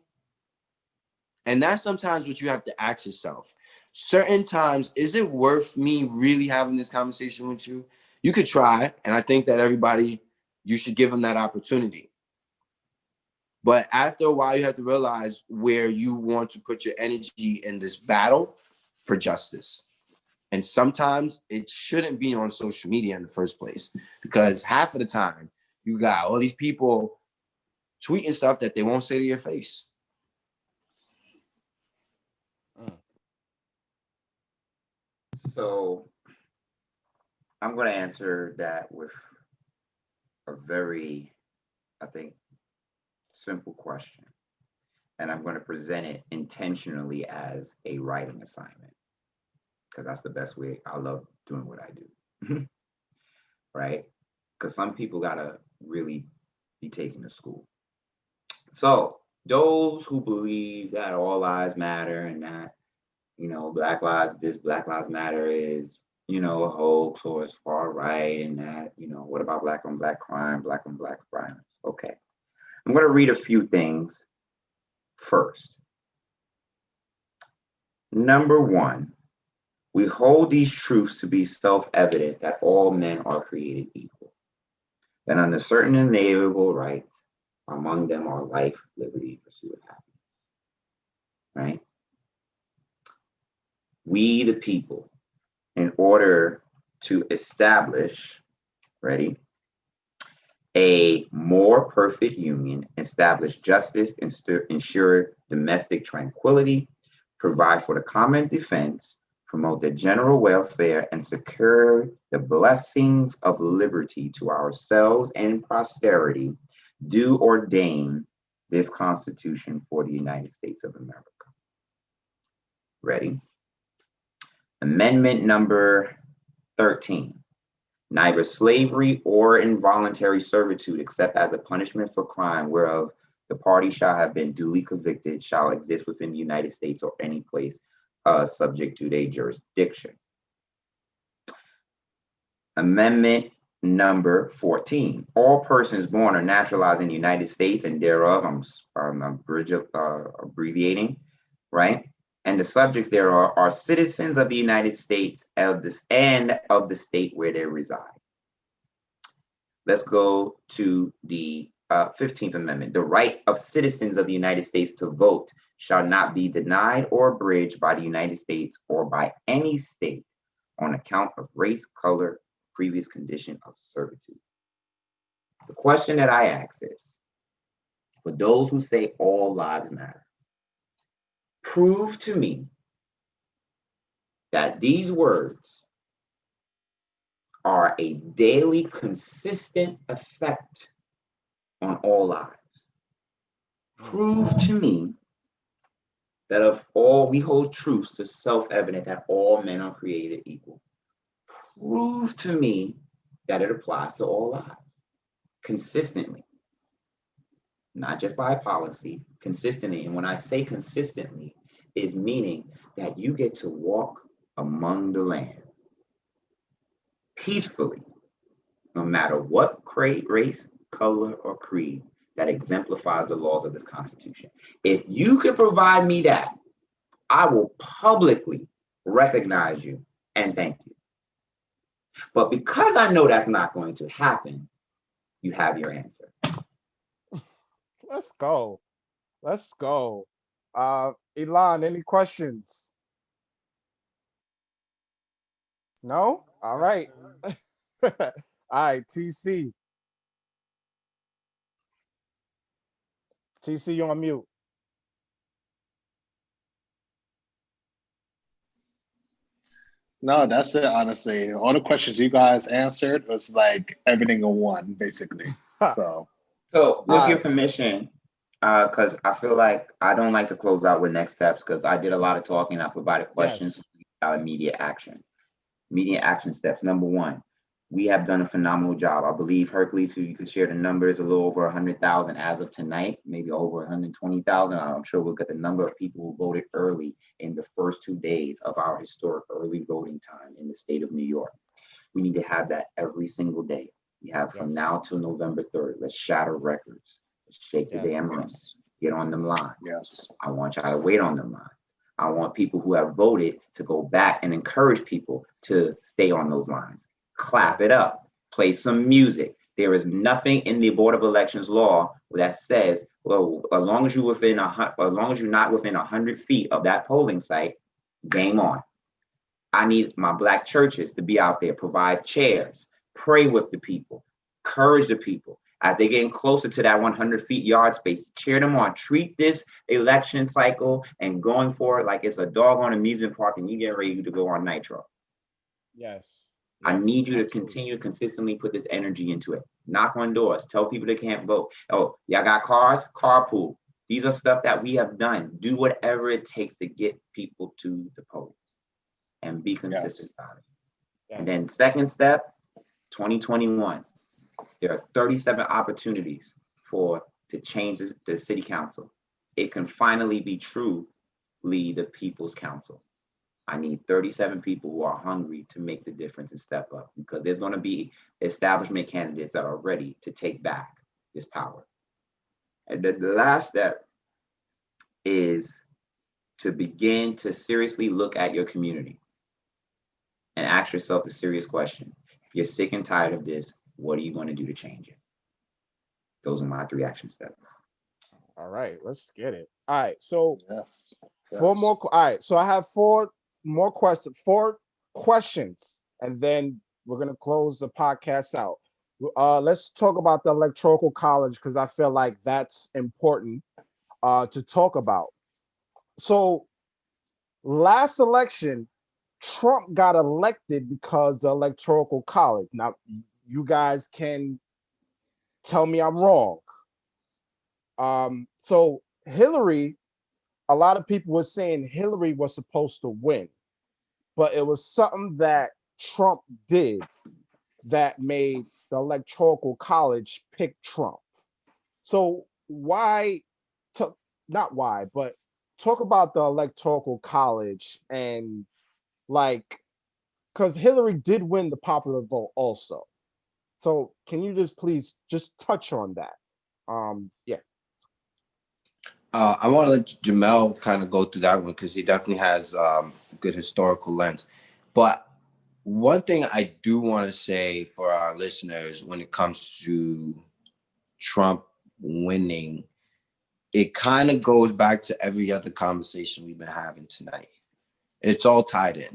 And that's sometimes what you have to ask yourself. Certain times, is it worth me really having this conversation with you? You could try, and I think that everybody, you should give them that opportunity. But after a while, you have to realize where you want to put your energy in this battle for justice. And sometimes it shouldn't be on social media in the first place, because half of the time you got all these people tweeting stuff that they won't say to your face. So I'm going to answer that with a very, I think, simple question. And I'm going to present it intentionally as a writing assignment, because that's the best way. I love doing what I do, right? Because some people got to really be taken to school. So those who believe that all lives matter and that, Black Lives Matter is, a hoax or it's far right, and that, what about black on black crime, black on black violence? Okay. I'm going to read a few things first. Number one, we hold these truths to be self-evident that all men are created equal, that under certain inalienable rights, among them are life, liberty, pursuit of happiness, right? We, the people, in order to establish, ready, a more perfect union, establish justice, ensure domestic tranquility, provide for the common defense, promote the general welfare, and secure the blessings of liberty to ourselves and posterity, do ordain this Constitution for the United States of America. Ready? Amendment number 13. Neither slavery or involuntary servitude, except as a punishment for crime whereof the party shall have been duly convicted, shall exist within the United States or any place subject to their jurisdiction. Amendment number 14. All persons born or naturalized in the United States and thereof, I'm abbreviating, right? And the subjects thereof are citizens of the United States and of the state where they reside. Let's go to the 15th Amendment. The right of citizens of the United States to vote shall not be denied or abridged by the United States or by any state on account of race, color, previous condition of servitude. The question that I ask is, for those who say all lives matter, prove to me that these words are a daily consistent effect on all lives. Prove to me that of all, we hold truths to self-evident that all men are created equal. Prove to me that it applies to all lives consistently, not just by policy, consistently. And when I say consistently, is meaning that you get to walk among the land peacefully, no matter what race, color, or creed that exemplifies the laws of this Constitution. If you can provide me that, I will publicly recognize you and thank you. But because I know that's not going to happen, you have your answer. Let's go. Let's go. Elon, any questions? No? All right. All right, TC. TC, you're on mute. No, that's it. Honestly, all the questions you guys answered was like everything in one, basically. So with your permission, because I feel like I don't like to close out with next steps because I did a lot of talking. I provided questions, immediate action. Immediate action steps. Number one, we have done a phenomenal job. I believe Hercules, who you could share the numbers, a little over 100,000 as of tonight, maybe over 120,000. I'm sure we'll get the number of people who voted early in the first 2 days of our historic early voting time in the state of New York. We need to have that every single day. We have from now till November 3rd. Let's shatter records. Let's shake the damn room. Get on them lines. Yes. I want y'all to wait on them lines. I want people who have voted to go back and encourage people to stay on those lines. Clap it up. Play some music. There is nothing in the Board of Elections law that says, well, as long as you're not within 100 feet of that polling site, game on. I need my Black churches to be out there, provide chairs, pray with the people, encourage the people. As they're getting closer to that 100 feet yard space, cheer them on. Treat this election cycle and going for it like it's a doggone amusement park and you get ready to go on nitro. Yes. I need you to continue to consistently put this energy into it. Knock on doors. Tell people they can't vote. Oh, y'all got cars? Carpool. These are stuff that we have done. Do whatever it takes to get people to the polls and be consistent about it. And then second step, 2021. There are 37 opportunities to change the city council. It can finally be truly the people's council. I need 37 people who are hungry to make the difference and step up because there's going to be establishment candidates that are ready to take back this power. And the last step is to begin to seriously look at your community and ask yourself the serious question. If you're sick and tired of this, what are you going to do to change it? Those are my 3 action steps. All right, let's get it. All right, so four more. All right, so I have 4 more questions, 4 questions, and then we're gonna close the podcast out. Let's talk about the electoral college because I feel like that's important to talk about. So last election, Trump got elected because the electoral college. Now, you guys can tell me I'm wrong. So Hillary, a lot of people were saying Hillary was supposed to win, but it was something that Trump did that made the electoral college pick Trump. So not why, but talk about the electoral college and like, because Hillary did win the popular vote also. So can you just please just touch on that? Yeah. I want to let Jamel kind of go through that one because he definitely has good historical lens. But one thing I do want to say for our listeners when it comes to Trump winning, it kind of goes back to every other conversation we've been having tonight. It's all tied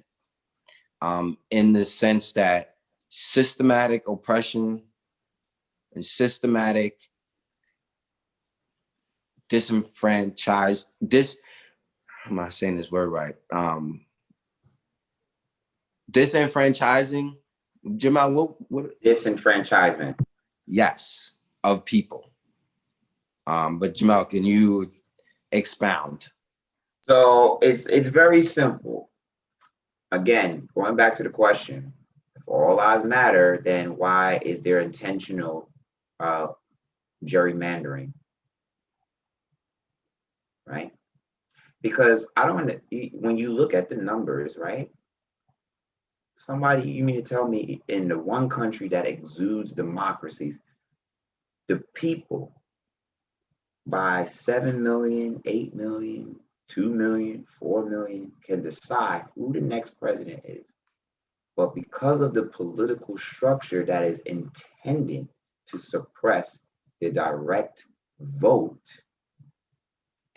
in the sense that systematic oppression and systematic am I saying this word right? Disenfranchising, Jamal, what? Disenfranchisement. Yes, of people. But Jamel, can you expound? So it's very simple. Again, going back to the question, if all lives matter, then why is there intentional gerrymandering, right? Because I don't want to, when you look at the numbers, right? Somebody, you mean to tell me in the one country that exudes democracies, the people by 7 million, 8 million, 2 million, 4 million can decide who the next president is. But because of the political structure that is intended to suppress the direct vote,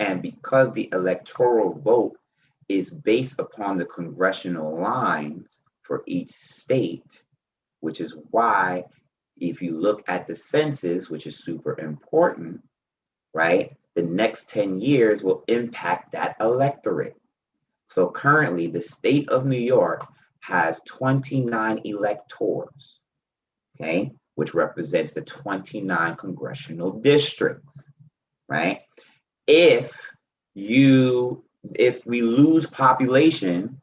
and because the electoral vote is based upon the congressional lines for each state, which is why if you look at the census, which is super important, right, the next 10 years will impact that electorate. So currently, the state of New York has 29 electors, okay, which represents the 29 congressional districts, right? If we lose population,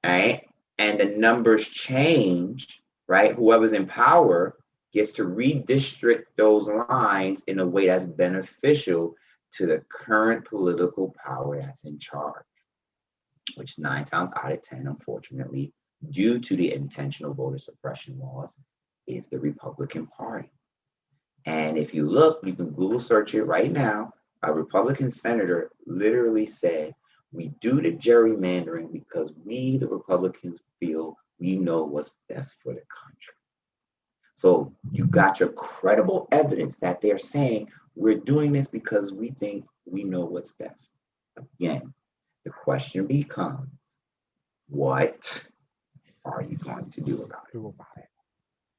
right, and the numbers change, right, whoever's in power gets to redistrict those lines in a way that's beneficial to the current political power that's in charge, which 9 times out of 10, unfortunately, due to the intentional voter suppression laws, is the Republican Party. And if you look, you can Google search it right now. A Republican senator literally said, we do the gerrymandering because we, the Republicans, feel we know what's best for the country. So you got your credible evidence that they're saying we're doing this because we think we know what's best. Again, the question becomes, what are you going to do about it?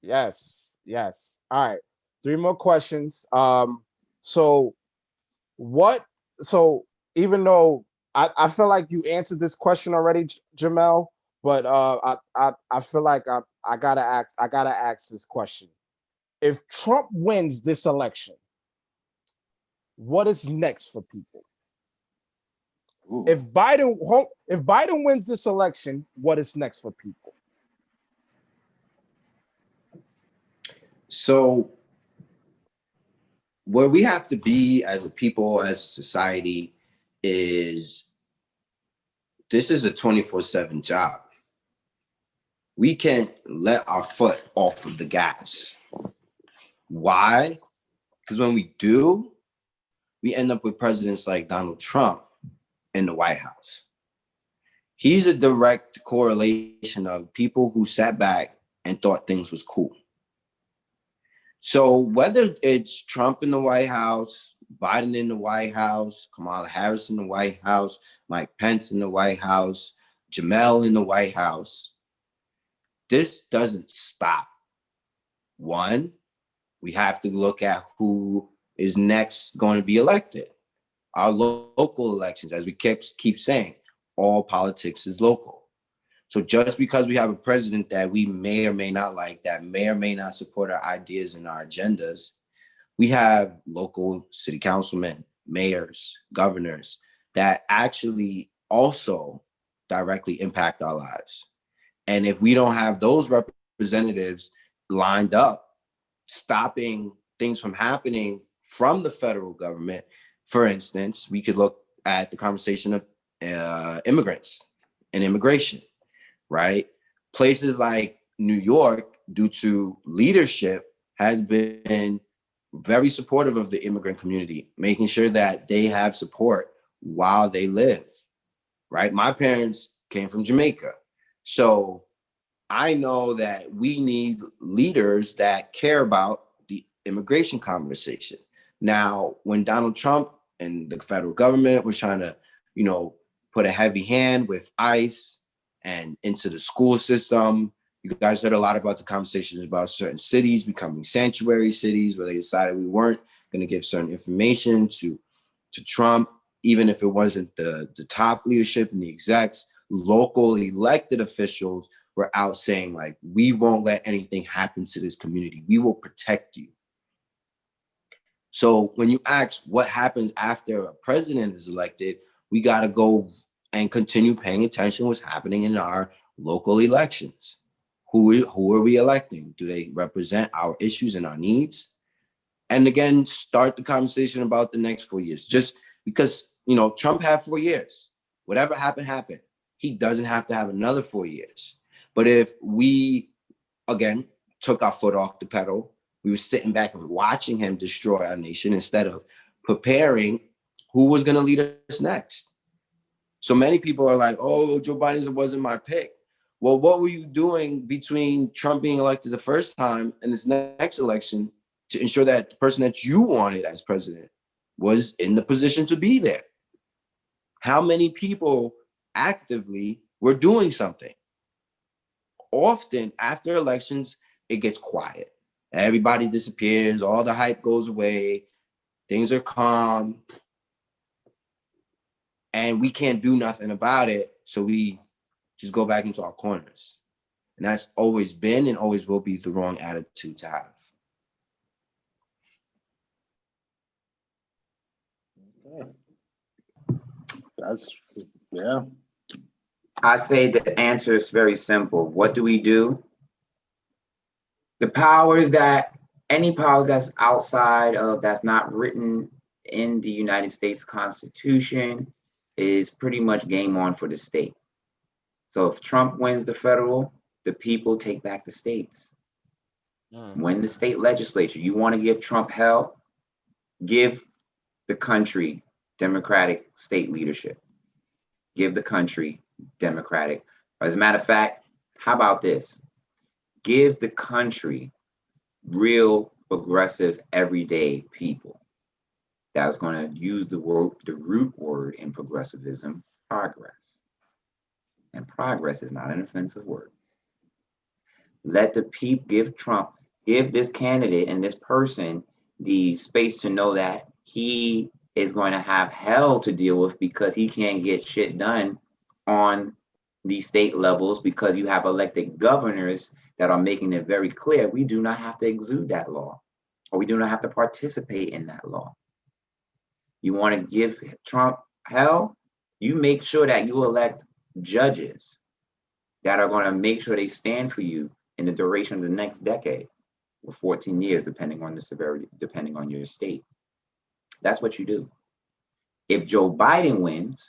Yes, yes. All right. 3 more questions. So what? So even though I feel like you answered this question already, Jamel, but I feel like I gotta ask this question. If Trump wins this election, what is next for people? Ooh. If Biden wins this election, what is next for people? So where we have to be as a people, as a society, is this is a 24/7 job. We can't let our foot off of the gas. Why? Because when we do, we end up with presidents like Donald Trump in the White House. He's a direct correlation of people who sat back and thought things was cool. So whether it's Trump in the White House, Biden in the White House, Kamala Harris in the White House, Mike Pence in the White House, Jamel in the White House, this doesn't stop. One, we have to look at who is next going to be elected. Our local elections, as we keep saying, all politics is local. So just because we have a president that we may or may not like, that may or may not support our ideas and our agendas, we have local city councilmen, mayors, governors that actually also directly impact our lives. And if we don't have those representatives lined up, stopping things from happening from the federal government, for instance, we could look at the conversation of immigrants and immigration, right? Places like New York, due to leadership, has been very supportive of the immigrant community, making sure that they have support while they live, right? My parents came from Jamaica. So I know that we need leaders that care about the immigration conversation. Now, when Donald Trump and the federal government was trying to, put a heavy hand with ICE and into the school system, you guys heard a lot about the conversations about certain cities becoming sanctuary cities where they decided we weren't going to give certain information to Trump, even if it wasn't the top leadership and the execs. Local elected officials were out saying, like, we won't let anything happen to this community. We will protect you. So when you ask what happens after a president is elected, we got to go and continue paying attention to what's happening in our local elections. Who are we electing? Do they represent our issues and our needs? And again, start the conversation about the next 4 years. Just because, Trump had 4 years. Whatever happened, happened. He doesn't have to have another 4 years. But if we, again, took our foot off the pedal, we were sitting back and watching him destroy our nation instead of preparing who was going to lead us next. So many people are like, oh, Joe Biden wasn't my pick. Well, what were you doing between Trump being elected the first time and this next election to ensure that the person that you wanted as president was in the position to be there? How many people actively were doing something? Often after elections, it gets quiet. Everybody disappears, all the hype goes away, things are calm, and we can't do nothing about it. So we just go back into our corners. And that's always been and always will be the wrong attitude to have. That's, yeah. I say the answer is very simple. What do we do? The powers any powers that's outside of, that's not written in the United States Constitution, is pretty much game on for the state. So if Trump wins the federal, the people take back the states. When the state legislature, you want to give Trump hell, give the country Democratic state leadership. Give the country Democratic. As a matter of fact, how about this? Give the country real progressive everyday people that's going to use the root word in progressivism, progress. And progress is not an offensive word. Let the people give this candidate and this person the space to know that he is going to have hell to deal with because he can't get shit done on the state levels, because you have elected governors that are making it very clear we do not have to exude that law, or we do not have to participate in that law. You want to give Trump hell? You make sure that you elect judges that are going to make sure they stand for you in the duration of the next decade, or 14 years, depending on the severity, depending on your state. That's what you do. If Joe Biden wins,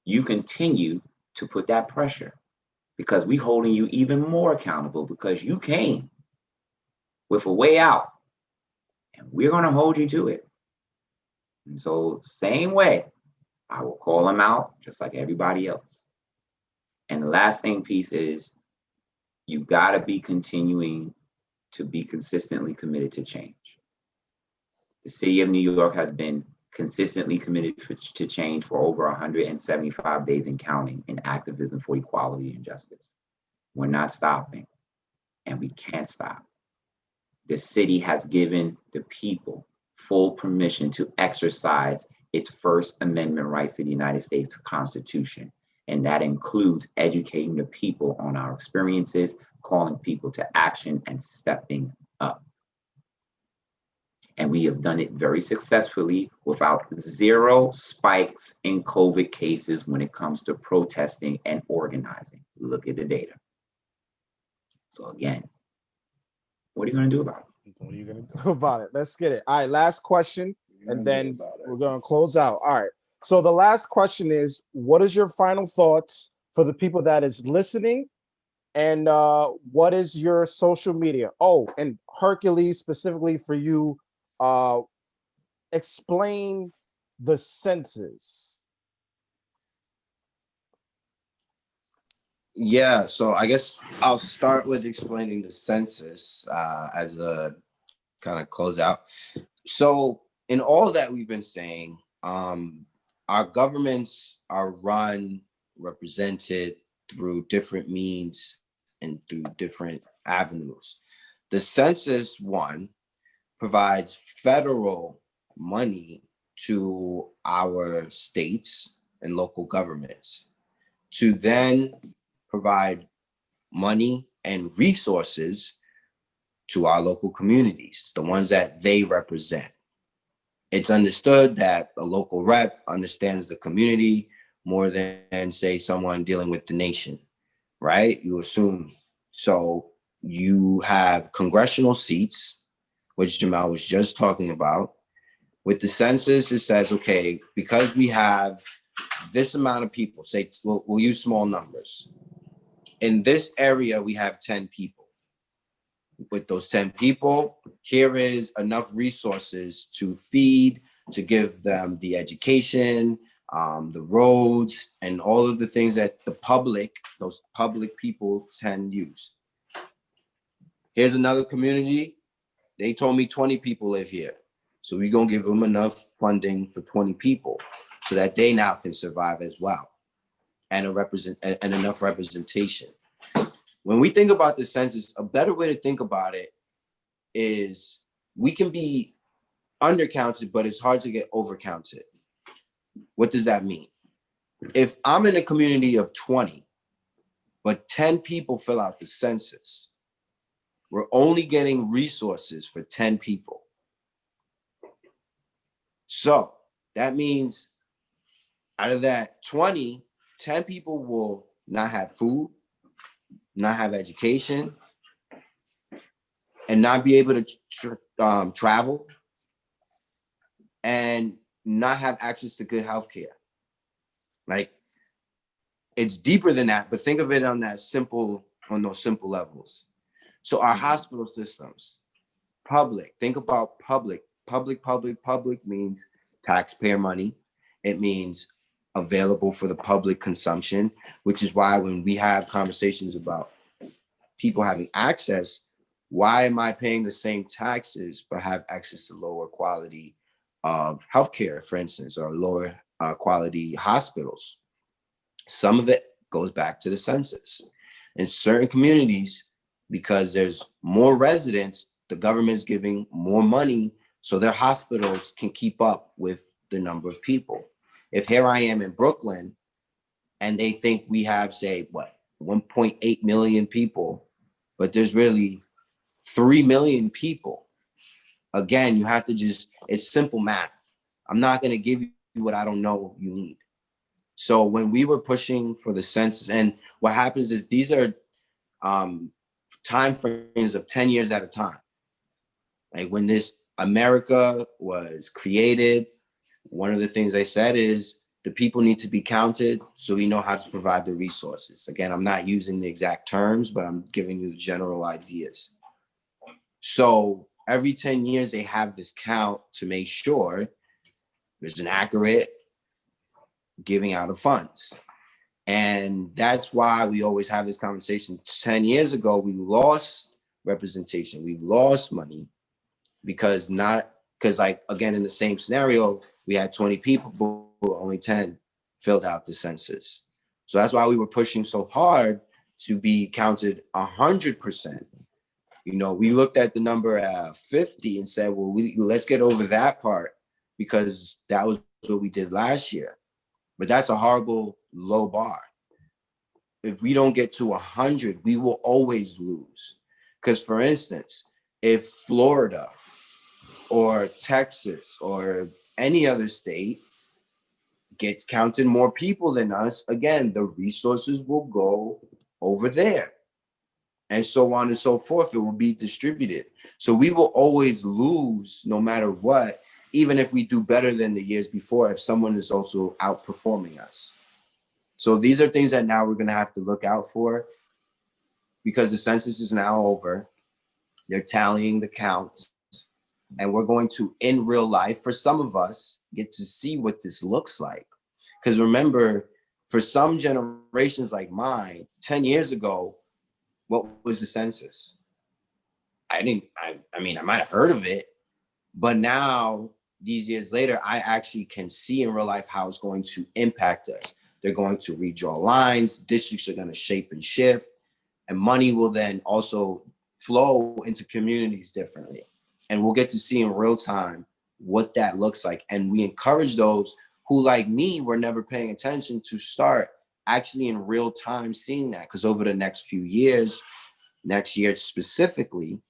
you continue to put that pressure, because we're holding you even more accountable, because you came with a way out and we're going to hold you to it. And so same way, I will call him out just like everybody else. And the last piece is, you got to be continuing to be consistently committed to change. The city of New York has been consistently committed to change for over 175 days and counting in activism for equality and justice. We're not stopping, and we can't stop. The city has given the people full permission to exercise its First Amendment rights to the United States Constitution. And that includes educating the people on our experiences, calling people to action, and stepping up. And we have done it very successfully without zero spikes in COVID cases when it comes to protesting and organizing. Look at the data. So again, what are you going to do about it? What are you going to do about it? Let's get it. All right, last question, and then we're going to close out. All right. So the last question is, what is your final thoughts for the people that is listening? And what is your social media? Oh, and Hercules, specifically for you, explain the census. Yeah, so I guess I'll start with explaining the census as a kind of closeout. So in all that we've been saying, our governments are run, represented through different means and through different avenues. The census, one, provides federal money to our states and local governments to then provide money and resources to our local communities, the ones that they represent. It's understood that a local rep understands the community more than, say, someone dealing with the nation, right? You assume. So you have congressional seats, which Jamal was just talking about. With the census, it says, okay, because we have this amount of people, say, we'll use small numbers. In this area, we have 10 people. With those 10 people, here is enough resources to feed, to give them the education, the roads, and all of the things that the public, those public people tend to use. Here's another community. They told me 20 people live here. So we're going to give them enough funding for 20 people so that they now can survive as well, and enough representation. When we think about the census, a better way to think about it is we can be undercounted, but it's hard to get overcounted. What does that mean? If I'm in a community of 20, but 10 people fill out the census, we're only getting resources for 10 people. So that means out of that 20, 10 people will not have food, not have education, and not be able to travel, and not have access to good healthcare. Like, it's deeper than that, but think of it on those simple levels. So our hospital systems, public, think about public means taxpayer money. It means available for the public consumption, which is why when we have conversations about people having access, why am I paying the same taxes but have access to lower quality of healthcare, for instance, or lower quality hospitals? Some of it goes back to the census. In certain communities, because there's more residents, the government's giving more money so their hospitals can keep up with the number of people. If here I am in Brooklyn and they think we have, say, 1.8 million people, but there's really 3 million people. Again, you have to it's simple math. I'm not going to give you what I don't know you need. So when we were pushing for the census, and what happens is these are time frames of 10 years at a time. Like when this America was created, one of the things they said is the people need to be counted so we know how to provide the resources. Again, I'm not using the exact terms, but I'm giving you the general ideas. So every 10 years, they have this count to make sure there's an accurate giving out of funds. And that's why we always have this conversation. 10 years ago, we lost representation. We lost money because like, again, in the same scenario, we had 20 people, but only 10 filled out the census. So that's why we were pushing so hard to be counted 100%. We looked at the number 50 and said, well, let's get over that part because that was what we did last year. But that's a horrible low bar. If we don't get to 100, we will always lose. Because, for instance, if Florida or Texas or any other state gets counted more people than us, again, the resources will go over there. And so on and so forth. It will be distributed. So we will always lose no matter what, even if we do better than the years before, if someone is also outperforming us. So these are things that now we're going to have to look out for because the census is now over. They're tallying the counts. And we're going to, in real life, for some of us, get to see what this looks like. Because remember, for some generations like mine, 10 years ago, what was the census? I might have heard of it, but now, these years later, I actually can see in real life how it's going to impact us. They're going to redraw lines, districts are going to shape and shift, and money will then also flow into communities differently. And we'll get to see in real time what that looks like. And we encourage those who, like me, were never paying attention to start actually in real time seeing that. Because over the next few years, next year specifically,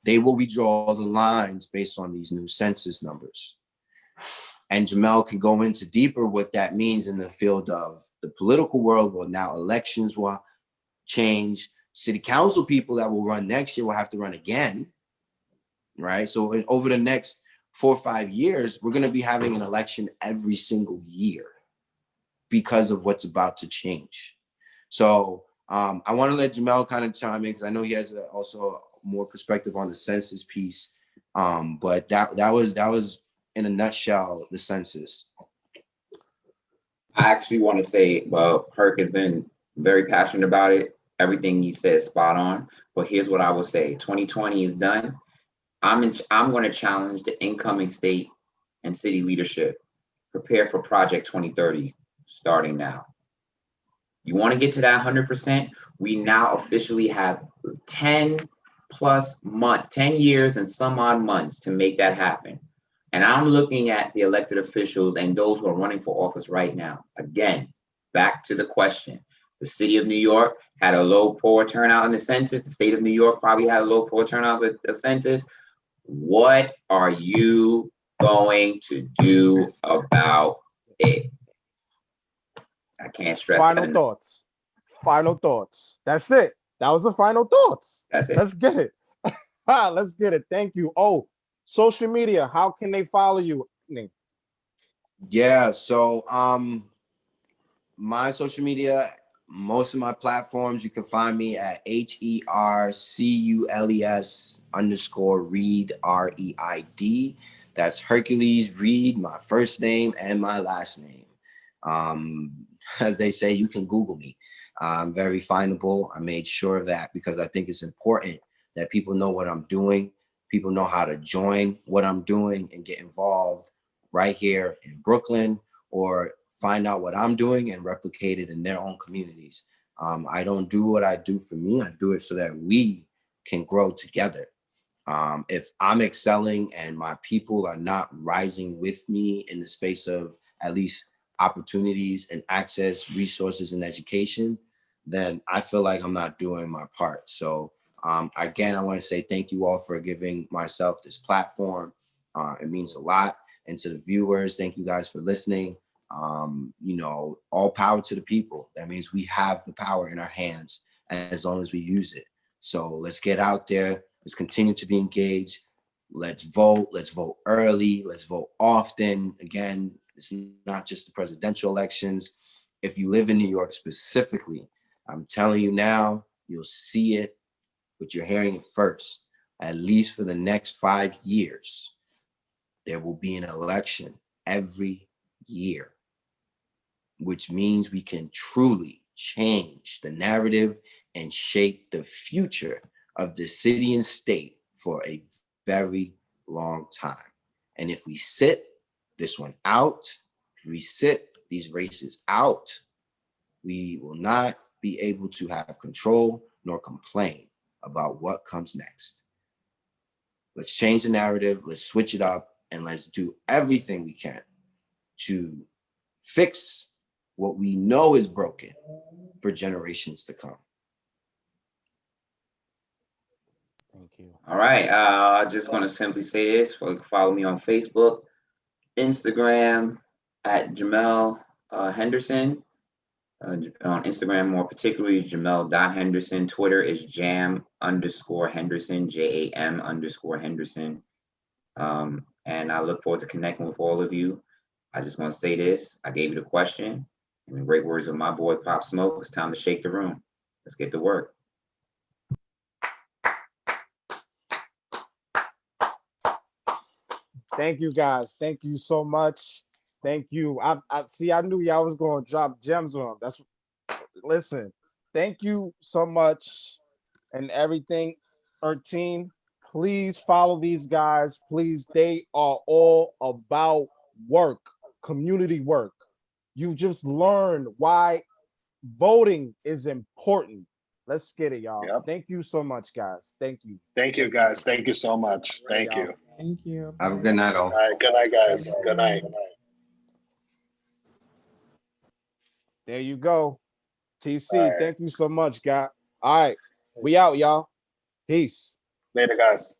they will redraw the lines based on these new census numbers. And Jamel can go into deeper what that means in the field of the political world. Well, now elections will change. City council people that will run next year will have to run again, right? So over the next 4 or 5 years, we're going to be having an election every single year because of what's about to change. So I want to let Jamel kind of chime in because I know he has also more perspective on the census piece. But that was in a nutshell the census. I actually want to say, well, Herc has been very passionate about it. Everything he said is spot on. But here's what I will say: 2020 is done. I'm going to challenge the incoming state and city leadership. Prepare for Project 2030, starting now. You want to get to that 100%? We now officially have 10 years and some odd months to make that happen. And I'm looking at the elected officials and those who are running for office right now. Again, back to the question. The city of New York had a low poor turnout in the census. The state of New York probably had a low poor turnout with the census. What are you going to do about it? I can't stress Final that. thoughts. Final thoughts. That's it. That was the final thoughts. That's it. Let's get it. Let's get it. Thank you. Oh, social media. How can they follow you? Yeah, so my social media, most of my platforms, you can find me at HERCULES_Reid, REID. That's Hercules Reid, my first name and my last name. As they say, you can Google me. I'm very findable. I made sure of that because I think it's important that people know what I'm doing. People know how to join what I'm doing and get involved right here in Brooklyn, or find out what I'm doing and replicate it in their own communities. I don't do what I do for me. I do it so that we can grow together. If I'm excelling and my people are not rising with me in the space of at least opportunities and access, resources, and education, then I feel like I'm not doing my part. So again, I want to say thank you all for giving myself this platform. It means a lot. And to the viewers, thank you guys for listening. All power to the people. That means we have the power in our hands as long as we use it. So let's get out there. Let's continue to be engaged. Let's vote. Let's vote early. Let's vote often. Again, it's not just the presidential elections. If you live in New York specifically, I'm telling you now, you'll see it, but you're hearing it first. At least for the next 5 years, there will be an election every year, which means we can truly change the narrative and shape the future of the city and state for a very long time. And if we sit this one out, if we sit these races out, we will not be able to have control nor complain about what comes next. Let's change the narrative, let's switch it up, and let's do everything we can to fix what we know is broken for generations to come. Thank you. All right. I'm just going to simply say this. Follow me on Facebook, Instagram at jamell.henderson. On Instagram, more particularly, jamell.henderson. Twitter is jam_Henderson, JAM_Henderson. And I look forward to connecting with all of you. I just want to say this. I gave you the question. In the great words of my boy Pop Smoke, it's time to shake the room. Let's get to work. Thank you guys. Thank you so much. Thank you. I see. I knew y'all was going to drop gems on them. Listen. Thank you so much and everything. 13. Please follow these guys. Please. They are all about work, community work. You just learned why voting is important. Let's get it, y'all. Yep. Thank you so much, guys. Thank you. Thank you, guys. Thank you so much. Thank you. Thank you. Have a good night, all. All right. Good night, guys. Good night. There you go. TC, All right. thank you so much, guy. All right. We out, y'all. Peace. Later, guys.